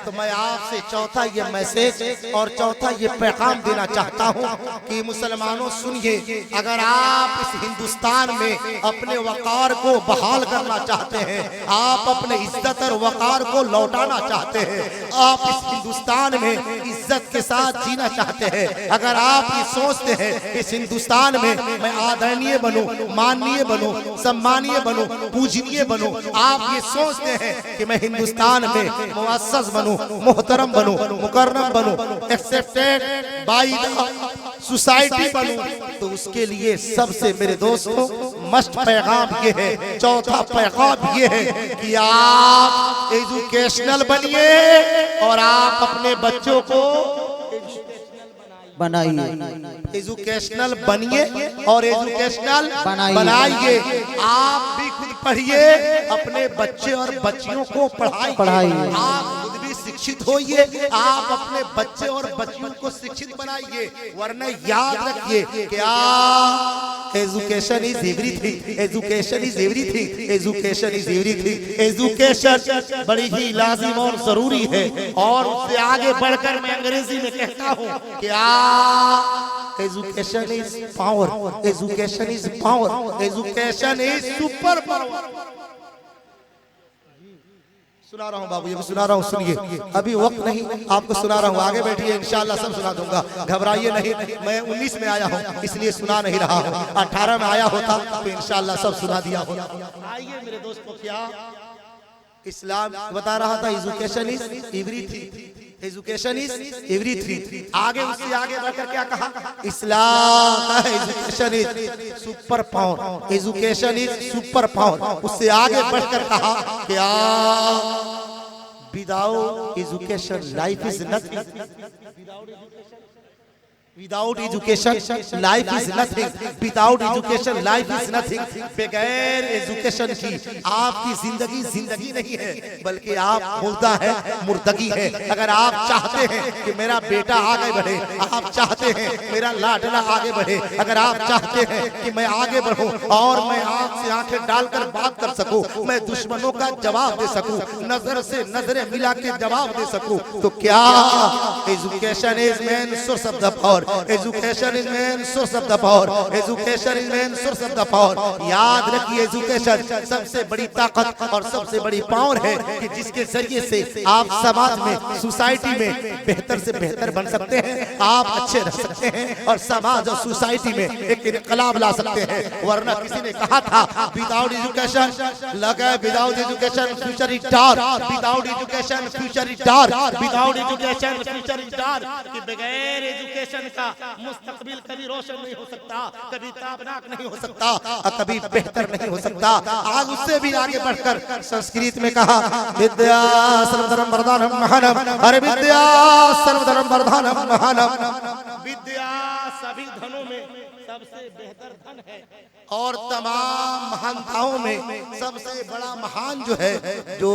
तो मैं आपसे चौथा ये मैसेज और चौथा ये पैगाम देना चाहता हूँ कि मुसलमानों सुनिए, अगर आप इस हिंदुस्तान में अपने वकार को बहाल करना चाहते हैं, आप अपने इज्जत और वकार को लौटाना चाहते हैं, आप इस हिंदुस्तान में इज्जत के साथ जीना चाहते हैं, अगर आप ये सोचते हैं इस हिंदुस्तान में मैं आदरणीय बनूं, माननीय बनूं, सम्मानीय बनूं, पूजनीय बनूं, आप ये सोचते हैं कि मैं हिंदुस्तान में मुअस्सस बनूं, मोहतरम बनूं, मुकर्रम बनूं, एक्सेप्टेड बाय द सोसाइटी बनूं, तो उसके लिए सबसे मेरे दोस्तों मस्ट पैगाम ये है, चौथा पैगाम ये है कि आप एजुकेशनल बनिए और आप अपने बच्चों को बनाइए, एजुकेशनल बनिए और एजुकेशनल बनाइए। आप भी खुद पढ़िए, अपने बच्चे और बच्चियों को पढ़ाइए, आप खुद भी शिक्षित होइए, आप अपने बच्चे और बच्चियों को शिक्षित बनाइए। वरना याद रखिए क्या education is everything, education is everything, education is everything. Education बड़ी ही लाजिम और जरूरी है। और उससे आगे बढ़कर मैं अंग्रेजी में कहता हूँ क्या education is power, education is power, education is super power. सुना रहा हूँ बाबू, ये सुना रहा हूँ, सुनिए, अभी वक्त नहीं, आपको सुना रहा हूँ, आगे बैठिए, इंशाल्लाह सब सुना दूंगा, घबराइए नहीं। मैं 19 में आया हूँ इसलिए सुना नहीं रहा हूँ, 18 में आया होता तो इंशाल्लाह सब सुना दिया होता। आइए मेरे दोस्तों, क्या इस्लाम बता रहा था education is everything, education is everything. आगे उससे आगे बढ़कर क्या कहा, इस्लाम का education is super power, education is super power. उससे आगे बढ़कर कहा क्या without education life is nothing, without education life is nothing, without education life is nothing. बगैर एजुकेशन की आपकी जिंदगी जिंदगी नहीं है, बल्कि आप मुर्दा है, मुर्दगी है। अगर आप चाहते हैं कि मेरा बेटा आगे बढ़े, आप चाहते हैं मेरा लाडला आगे बढ़े, अगर आप चाहते हैं कि मैं आगे बढ़ूं और मैं आंख से आंखें डालकर बात कर सकूं, मैं दुश्मनों का जवाब दे सकूं, नजर से नजरें मिला के जवाब दे सकूं, तो क्या education is main source of the power, education is main source of the power, education is main source of the power. याद रखिए, एजुकेशन सबसे बड़ी ताकत और सबसे बड़ी पावर है कि जिसके जरिए से आप समाज में, सोसाइटी में बेहतर से बेहतर बन सकते हैं, आप अच्छे रह सकते हैं और समाज और सोसाइटी में एक इनकलाब ला सकते हैं। वरना किसी ने कहा था विदाउट एजुकेशन लगा, without education future is dark, without education future is dark, without education future is dark. कि बगैर एजुकेशन का मुस्तकबिल कभी रोशन नहीं हो सकता, कभी ताबनाक नहीं हो सकता और कभी बेहतर नहीं हो सकता। आज उससे भी आगे बढ़कर संस्कृत में कहा विद्या सर्वधर्म वर्धनम महानम, अरे विद्या सर्वधर्म वर्धनम महानम। विद्या सभी धनों में सबसे बेहतर धन है और तमाम महानताओं में सबसे बड़ा महान जो है, जो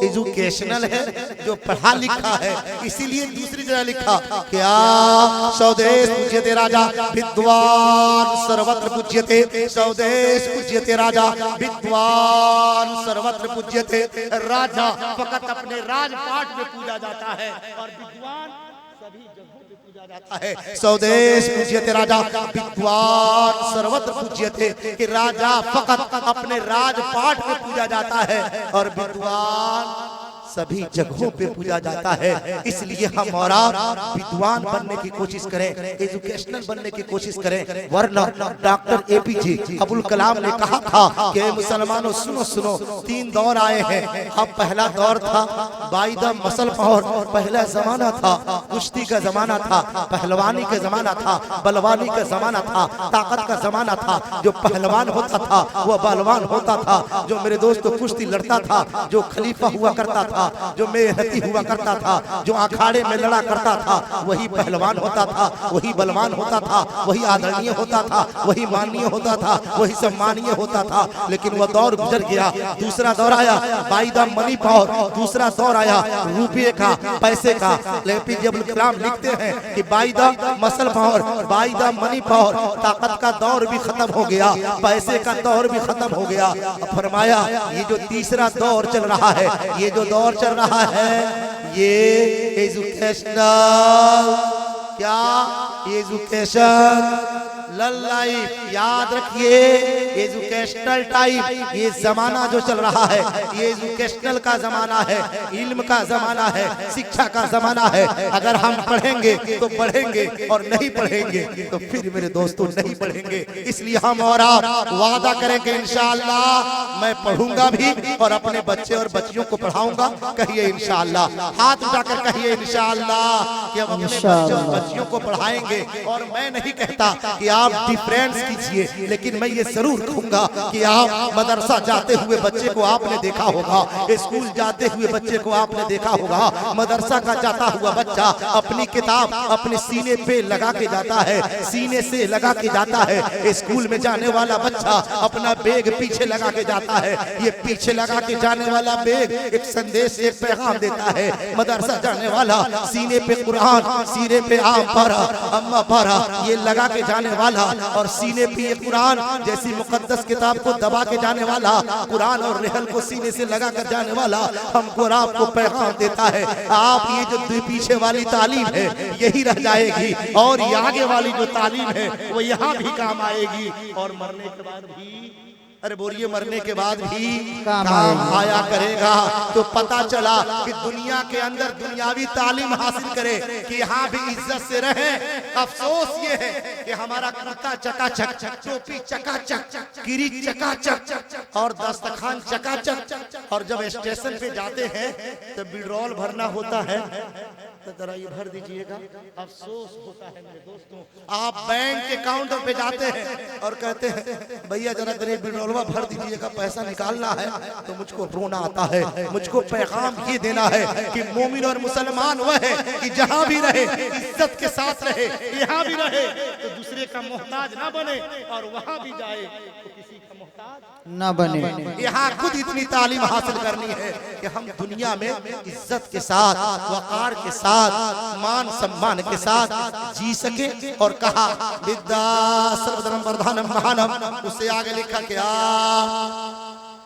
एजुकेशनल है, जो पढ़ा लिखा है। इसीलिए दूसरी जगह लिखा क्या स्वदेश पूज्यते राजा विद्वान सर्वत्र पूज्यते, स्वदेश पूज्यते राजा विद्वान सर्वत्र पूज्यते। राजा फकत अपने राजपाट में पूजा जाता है और विद्वान सभी जगहों पे पूजा जाता है। स्वदेश पूज्यते राजा विद्वान सर्वत्र पूज्यते, कि राजा फकत अपने राजपाट में पूजा जाता है और विद्वान सभी जगहों पे पूजा जाता है। इसलिए हम और आप विद्वान बनने की कोशिश करें, एजुकेशनल बनने की कोशिश करें। वरना डॉक्टर एपीजे अब्दुल कलाम ने कहा था कि मुसलमानों सुनो सुनो, 3 दौर आए हैं। अब पहला दौर था बाय द मसल पावर, पहला जमाना था कुश्ती का जमाना था, पहलवानी का जमाना था, बलवानी का जमाना था, ताकत का जमाना था। जो पहलवान होता था वह बलवान होता था, जो मेरे दोस्तों कुश्ती लड़ता था, जो खलीफा हुआ करता था, जो मेहनती हुआ करता था, जो अखाड़े में लड़ा करता था, वही पहलवान होता था, वही बलवान होता था, वही आदरणीय होता था, वही माननीय होता था, वही सम्मानीय होता था। लेकिन वह दौर गुजर गया, दूसरा दौर आया बाय द मनी पावर, दूसरा दौर आया रुपये का, पैसे का। एपीजे अब्दुल कलाम लिखते हैं कि by the muscle power, by the money power, ताकत का दौर भी खत्म हो गया, पैसे का दौर भी खत्म हो गया। फरमाया ये जो तीसरा दौर चल रहा है, ये जो दौर चल रहा है, ये एजुकेशनल, क्या एजुकेशन लाइफ, याद रखिए एजुकेशनल टाइप। ये जमाना जो चल रहा है ये एजुकेशनल का जमाना है, इल्म का जमाना है, शिक्षा का जमाना है। अगर हम पढ़ेंगे तो पढ़ेंगे और नहीं पढ़ेंगे तो फिर मेरे दोस्तों नहीं पढ़ेंगे। इसलिए हम और आप वादा करेंगे इंशाअल्लाह मैं पढ़ूंगा भी और अपने बच्चे और बच्चियों को पढ़ाऊंगा। कहिए इंशाअल्लाह, हाथ उठाकर कहिए इंशाअल्लाह कि हम अपने बच्चे और बच्चियों को पढ़ाएंगे। और मैं नहीं कहता कि आप डिफरेंस कीजिए, लेकिन मैं ये जरूर कहूंगा कि आप मदरसा जाते हुए बच्चे को आपने देखा होगा, स्कूल जाते हुए बच्चे को आपने देखा होगा। मदरसा का जाता हुआ बच्चा अपनी किताब अपने सीने पे लगा के जाता है, सीने से लगा के जाता है। स्कूल में जाने वाला बच्चा अपना बैग पीछे लगा के जाता है। ये पीछे लगा के जाने वाला बैग एक संदेश, एक पैगाम देता है। मदरसा जाने वाला सीने पे कुरान, सीने पे आम पारा, अम्मा पारा ये लगा के जाने वाला और सीने पे ये कुरान जैसी मुकद्दस किताब को दबा के जाने वाला, कुरान और रहल को सीने से लगा कर जाने वाला हमको और आपको पैगाम देता है। आप ये जो पीछे वाली तालीम है यही रह जाएगी और ये आगे वाली जो तालीम है वो यहाँ भी काम आएगी और मरने के बाद भी, अरे बोलिए मरने के बाद भी काम आया करेगा। तो पता चला कि दुनिया के अंदर दुनियावी तालीम हासिल करे कि यहाँ भी इज्जत से रहे। अफसोस ये है कि हमारा कुर्ता चकाचक, टोपी चकाचक, किरीट चकाचक और दस्तखान चकाचक, और जब स्टेशन पे जाते हैं तो विड्रॉल भरना होता है तो जरा ये भर दीजिएगा। अफसोस होता है मेरे दोस्तों, आप बैंक के काउंटर पे जाते हैं और कहते हैं भैया जरा विड्रॉलवा भर दीजिएगा, पैसा निकालना है, तो मुझको रोना आता है। मुझको पैगाम ये देना है कि मोमिन और मुसलमान वह है कि जहाँ भी रहे इज्जत के साथ रहे, यहाँ भी रहे तो दूसरे का मोहताज ना बने और वहाँ भी जाए तो किसी का मोहताज ना बने। यहाँ खुद इतनी तालीम हासिल करनी है कि हम दुनिया में इज्जत के साथ, वकार के साथ, मान सम्मान के साथ जी सके। और कहा विद्या सर्वधर्म प्रधानम महानम, उससे आगे लिखा क्या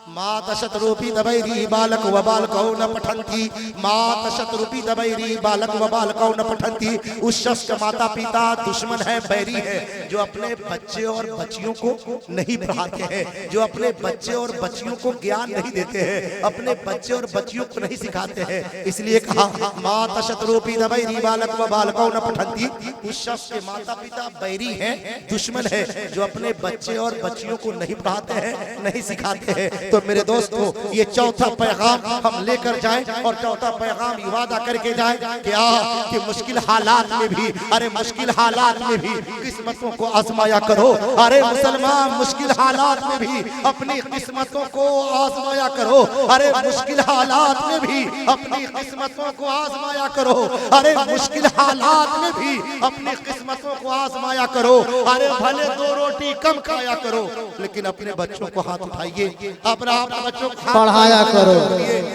मात शतरूपी दबैरी बालक व बालकौ न पठन्ति, मात शतरूपी दबैरी बालक व बालकौ न पठन्ति। उस शख्स का माता पिता दुश्मन है, बैरी है, जो अपने बच्चे और बच्चियों को नहीं पढ़ाते हैं, जो अपने बच्चे और बच्चियों को ज्ञान नहीं देते हैं, अपने बच्चे और बच्चियों को नहीं सिखाते हैं। इसलिए कहा माता शतरूपी दबैरी बालक व बालकौ न पठन्ति। उस शख्स के माता पिता बैरी हैं, दुश्मन है, जो अपने बच्चे और बच्चियों को नहीं पढ़ाते हैं, नहीं सिखाते हैं। तो मेरे दोस्तों ये चौथा पैगाम हम लेकर जाएं और चौथा पैगाम ये वादा करके जाएं क्या कि मुश्किल हालात में भी, अरे मुश्किल हालात में भी किस्मतों को आजमाया करो। अरे मुसलमान मुश्किल हालात में भी अपनी किस्मतों को आजमाया करो। अरे मुश्किल हालात में भी अपनी किस्मतों को आजमाया करो। अरे मुश्किल हालात में भी अपनी किस्मतों को आजमाया करो। अरे भले 2 रोटी कम खाया करो लेकिन अपने बच्चों को हाथ उठाइए, अपना बच्चों को पढ़ाया करो।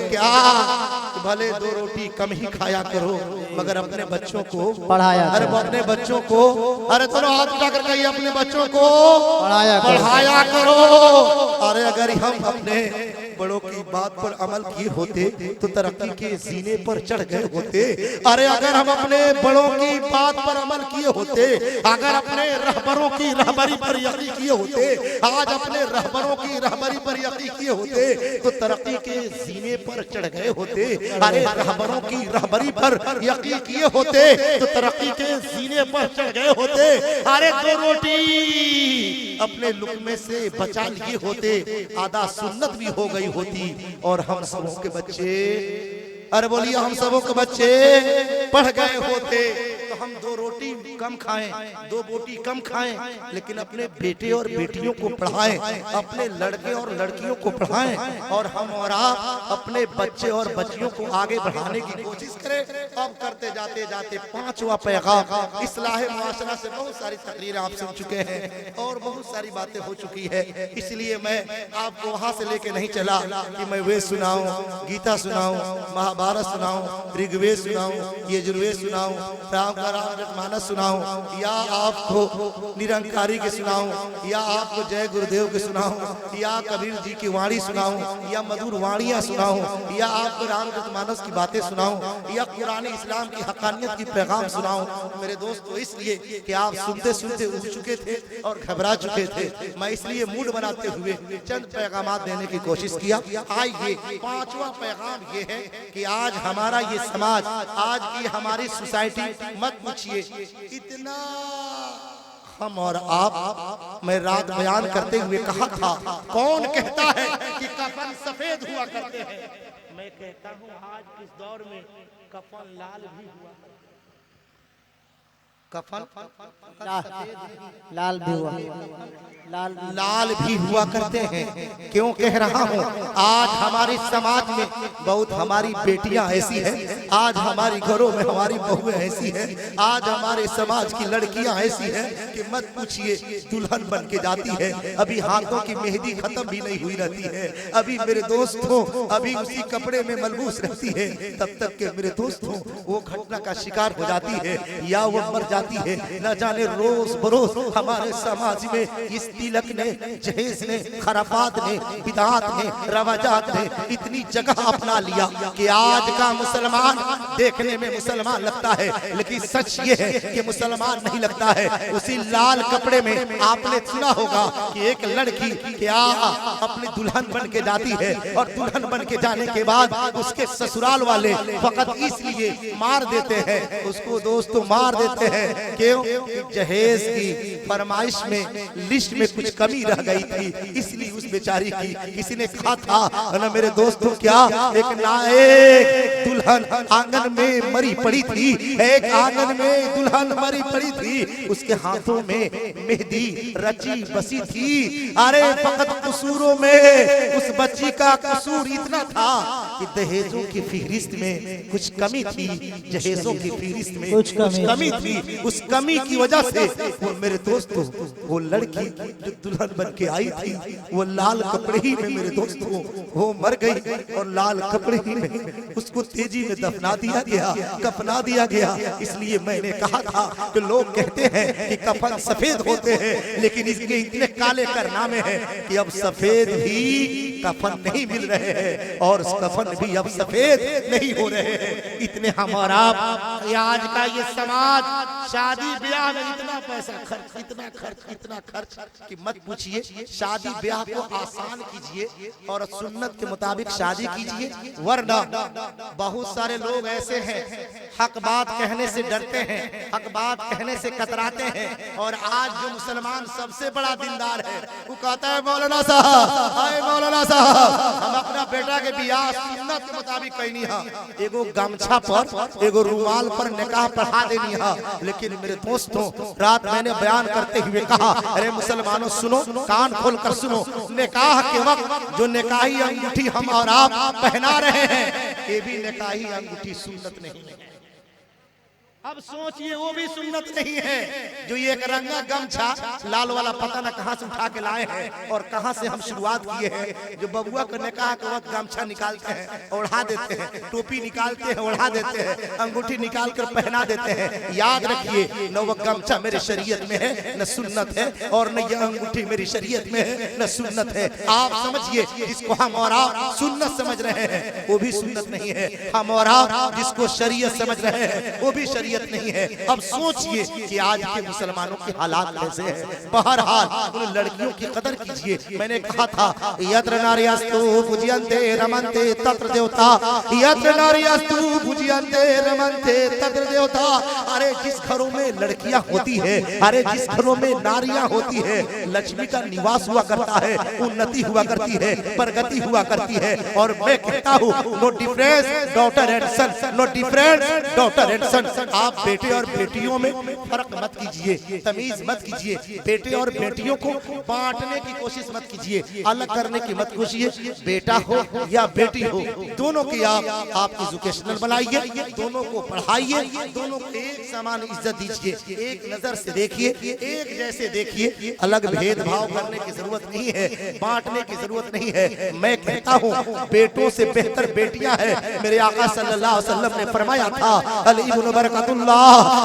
क्या भले 2 रोटी कम ही खाया करो मगर अपने बच्चों को पढ़ाया। अरे अपने बच्चों को, अरे दोनों हाथ उठाकर कहिए अपने बच्चों को पढ़ाया करो। अरे अगर हम अपने बड़ों की बात पर अमल किए होते तो तरक्की के जीने पर चढ़ गए होते। अरे अगर हम अपने बड़ों की बात पर अमल किए होते, अगर अपने रहबरों की रहबरी पर यकीन किए होते, आज अपने रहबरों की रहबरी पर यकीन किए होते तो तरक्की के जीने पर चढ़ गए होते। अरे रहबरों की रहबरी पर यकीन किए होते तो तरक्की के जीने पर चढ़ गए होते। अरे दो रोटी अपने लुकमे से बचा लिए होते, आधा सुन्नत भी हो गई होती। और हम सबों के बच्चे, अरे बोलिए हम सबों के बच्चे पढ़ गए होते तो हम दो रोटी कम खाएं, दो बोटी कम खाएं, लेकिन अपने बेटे और बेटियों को पढ़ाएं, अपने लड़के और लड़कियों को पढ़ाएं, और हम और आप अपने बच्चे और बच्चियों को आगे बढ़ाने की कोशिश करें। अब करते जाते जाते पांचवा पैगाम, इस्लाह मुआशरा से बहुत सारी तकरीरें आप सुन चुके हैं और बहुत सारी बातें हो चुकी है, इसलिए मैं आपको वहां से लेके नहीं चला कि मैं वेद सुनाऊं, गीता सुनाऊं, महाभारत सुनाऊं, ऋग्वेद सुनाऊं, यजुर्वेद सुनाऊं, राम का रामचरितमानस सुनाऊं, या आपको निरंकारी के सुनाऊं, या आपको जय गुरुदेव के सुनाऊं, या कबीर जी की वाणी सुनाऊं, या मधुर वाणियां सुनाऊं, या आपको रामचरितमानस की बातें सुनाऊं, या कुरान इस्लाम की हकानियत की पैगाम सुनाऊं। मेरे दोस्तों, इसलिए कि आप सुनते सुनते उठ चुके थे और घबरा चुके थे, मैं इसलिए मूड बनाते हुए चंद पैगाम देने की कोशिश किया। आइए, पांचवा पैगाम ये है कि आज हमारा ये समाज, आज की हमारी सोसाइटी, मत पूछिए इतना हम और आप, मैं रात बयान करते हुए कहा था, कौन कहता है कि कफन सफेद हुआ करते हैं? मैं कहता हूँ आज इस दौर में कफन लाल भी हुआ, कफन लाल भी हुआ, लाल भी हुआ करते हैं। क्यों कह रहा हूँ? आज हमारे समाज में बहुत हमारी बेटियां ऐसी हैं, आज हमारी घरों में हमारी बहुएं ऐसी हैं, आज हमारे समाज की लड़कियां ऐसी हैं कि मत पूछिए, दुल्हन बन के जाती है, अभी हाथों की मेहंदी खत्म भी नहीं हुई रहती है, अभी मेरे दोस्तों अभी उसी कपड़े में मलबूस रहती है, तब तक के मेरे दोस्तों वो घटना का शिकार हो जाती है या वो मर जाती है। न जाने रोज बरोज हमारे समाज में इस तिलक ने, जहेज ने, खराफात ने, बिदात ने, रवाजात ने इतनी जगह अपना लिया कि आज का मुसलमान देखने में मुसलमान लगता है, लेकिन सच ये है कि मुसलमान नहीं लगता है। उसी लाल कपड़े में आपने सुना होगा कि एक लड़की क्या अपनी दुल्हन बन के जाती है, और दुल्हन बन के जाने के बाद उसके ससुराल वाले फकत इसलिए मार देते हैं उसको, दोस्तों मार देते हैं। क्यों? जहेज की फरमाइश में, लिस्ट में कुछ कमी रह गई थी, इसलिए उस बेचारी की किसी ने कहा था ना मेरे दोस्तों, क्या एक नायक दुल्हन आंगन में मरी पड़ी थी, एक आंगन में दुल्हन मरी पड़ी थी, उसके हाथों में मेहंदी रची बसी थी। अरे फकत कसूरों में उस बच्ची का कसूर इतना था कि दहेजों की फहरिस्त में कुछ कमी थी, जहेजों की फहरिस्त में कुछ कमी थी। उस कमी की वजह से वो मेरे दोस्तों, वो लड़की जो दुल्हन बन के आई थी, वो लाल कपड़े ही में मेरे दोस्तों वो मर गई, और लाल कपड़े ही में उसको तेजी में दफना दिया गया, कफना दिया गया। इसलिए मैंने कहा था कि लोग कहते हैं कि कफन सफेद होते हैं, लेकिन इसके इतने काले कारनामे हैं कि अब सफेद भी कफन नहीं मिल रहे हैं, और कफन भी अब सफेद नहीं हो रहे हैं। इतने हम और आप, आज का ये समाज शादी ब्याह में इतना पैसा खर्च, इतना खर्च, इतना खर्च कि मत पूछिए। शादी ब्याह को आसान कीजिए और सुन्नत के मुताबिक शादी कीजिए, वरना बहुत सारे लोग ऐसे हैं हक बात कहने से डरते हैं, हक बात कहने से कतराते हैं। और आज जो मुसलमान सबसे बड़ा दिलदार है वो कहता है मौलाना साहब, हाय मौलाना साहब, हम अपना बेटा के बियाह सुन्नत के मुताबिक कहनी है, एगो गमछा पर एगो रुमाल पर निकाह पढ़ा देनी है। लेकिन मेरे दोस्तों, रात मैंने बयान करते हुए कहा, अरे मुसलमानों सुनो, कान खोल कर सुनो, निकाह के वक्त जो निकाही अंगूठी हम और आप पहना रहे हैं, ये भी निकाही अंगूठी सुन्नत नहीं है। अब सोचिए वो भी सुन्नत नहीं है जो ये एक रंगा गमछा लाल वाला पता न कहां से उठा के लाए हैं और कहां से हम शुरुआत किए हैं। जो बबुआ को निकाह के वक्त गमछा निकालते हैं ओढ़ा देते हैं, टोपी निकालते हैं ओढ़ा देते हैं, अंगूठी निकाल कर पहना देते हैं। याद रखिए न वो गमछा मेरे शरीयत में है न सुन्नत है, और न ये अंगूठी मेरी शरीयत में है न सुन्नत है। आप समझिए जिसको हम और आप सुन्नत समझ रहे हैं वो भी सुन्नत नहीं है, हम और आप जिसको शरीयत समझ रहे हैं वो भी शरीयत नहीं है। अब सोचिए कि आज के मुसलमानों के हालात कैसे हैं। बहरहाल उन लड़कियों की कदर कीजिए। मैंने कहा था यत्र नार्यस्तु पूज्यन्ते रमन्ते तत्र देवता, यत्र नार्यस्तु पूज्यन्ते रमन्ते तत्र देवता। अरे जिस घरों में लड़कियां होती है, अरे जिस घरों में नारियां होती है, लक्ष्मी का निवास हुआ करता है, उन्नति हुआ करती है, प्रगति हुआ करती है। और मैं कहता हूँ no difference daughter and son, no difference daughter and son. आप बेटे और बेटियों में फर्क मत कीजिए, तमीज मत कीजिए। बेटे और बेटियों को बांटने की कोशिश मत कीजिए, अलग करने की मत कोशिश। बेटा हो या बेटी हो, दोनों की आप एजुकेशनल बनाइए, दोनों को पढ़ाइए, दोनों को एक समान इज्जत दीजिए, एक नजर से देखिए, एक जैसे देखिए। अलग भेदभाव करने की जरूरत नहीं है, बांटने की जरूरत नहीं है। मैं कहता हूँ बेटों से बेहतर बेटियां हैं। मेरे आका सल्लल्लाहु अलैहि वसल्लम ने फरमाया था अल इब्नु बरकतुल्लाह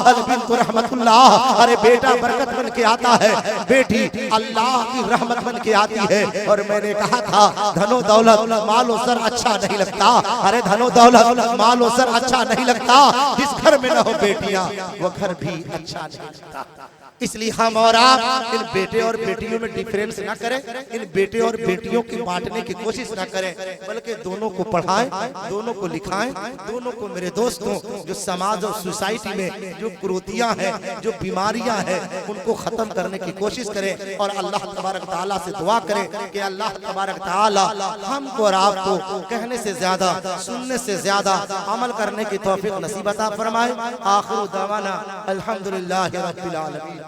अल बिन्तु रहमतुल्लाह। अरे बेटा बरकत बन के आता है, बेटी अल्लाह की रहमत बन के आती है। और मैंने कहा था धनो दौलत मालो सर अच्छा नहीं लगता, अरे धनो दौलत मालो सर अच्छा नहीं लगता। जिस घर में न हो बेटियां वो घर भी अच्छा नहीं लगता। इसलिए हम और आप इन बेटे और बेटियों में डिफरेंस ना करें, इन बेटे और बेटियों की बांटने की कोशिश ना करें, बल्कि दोनों को पढ़ाएं, दोनों को लिखाएं, दोनों को मेरे दोस्तों जो समाज और सोसाइटी में जो कुरीतियां हैं, जो बीमारियां हैं, उनको खत्म करने की कोशिश करें। और अल्लाह तबारक तआला से दुआ करें कि अल्लाह तबारक तआला हमको और आपको कहने से ज्यादा सुनने से ज्यादा अमल करने की तौफीक नसीब अता फरमाए। आखिर दावाना अल्हम्दुलिल्लाहि रब्बिल आलमीन।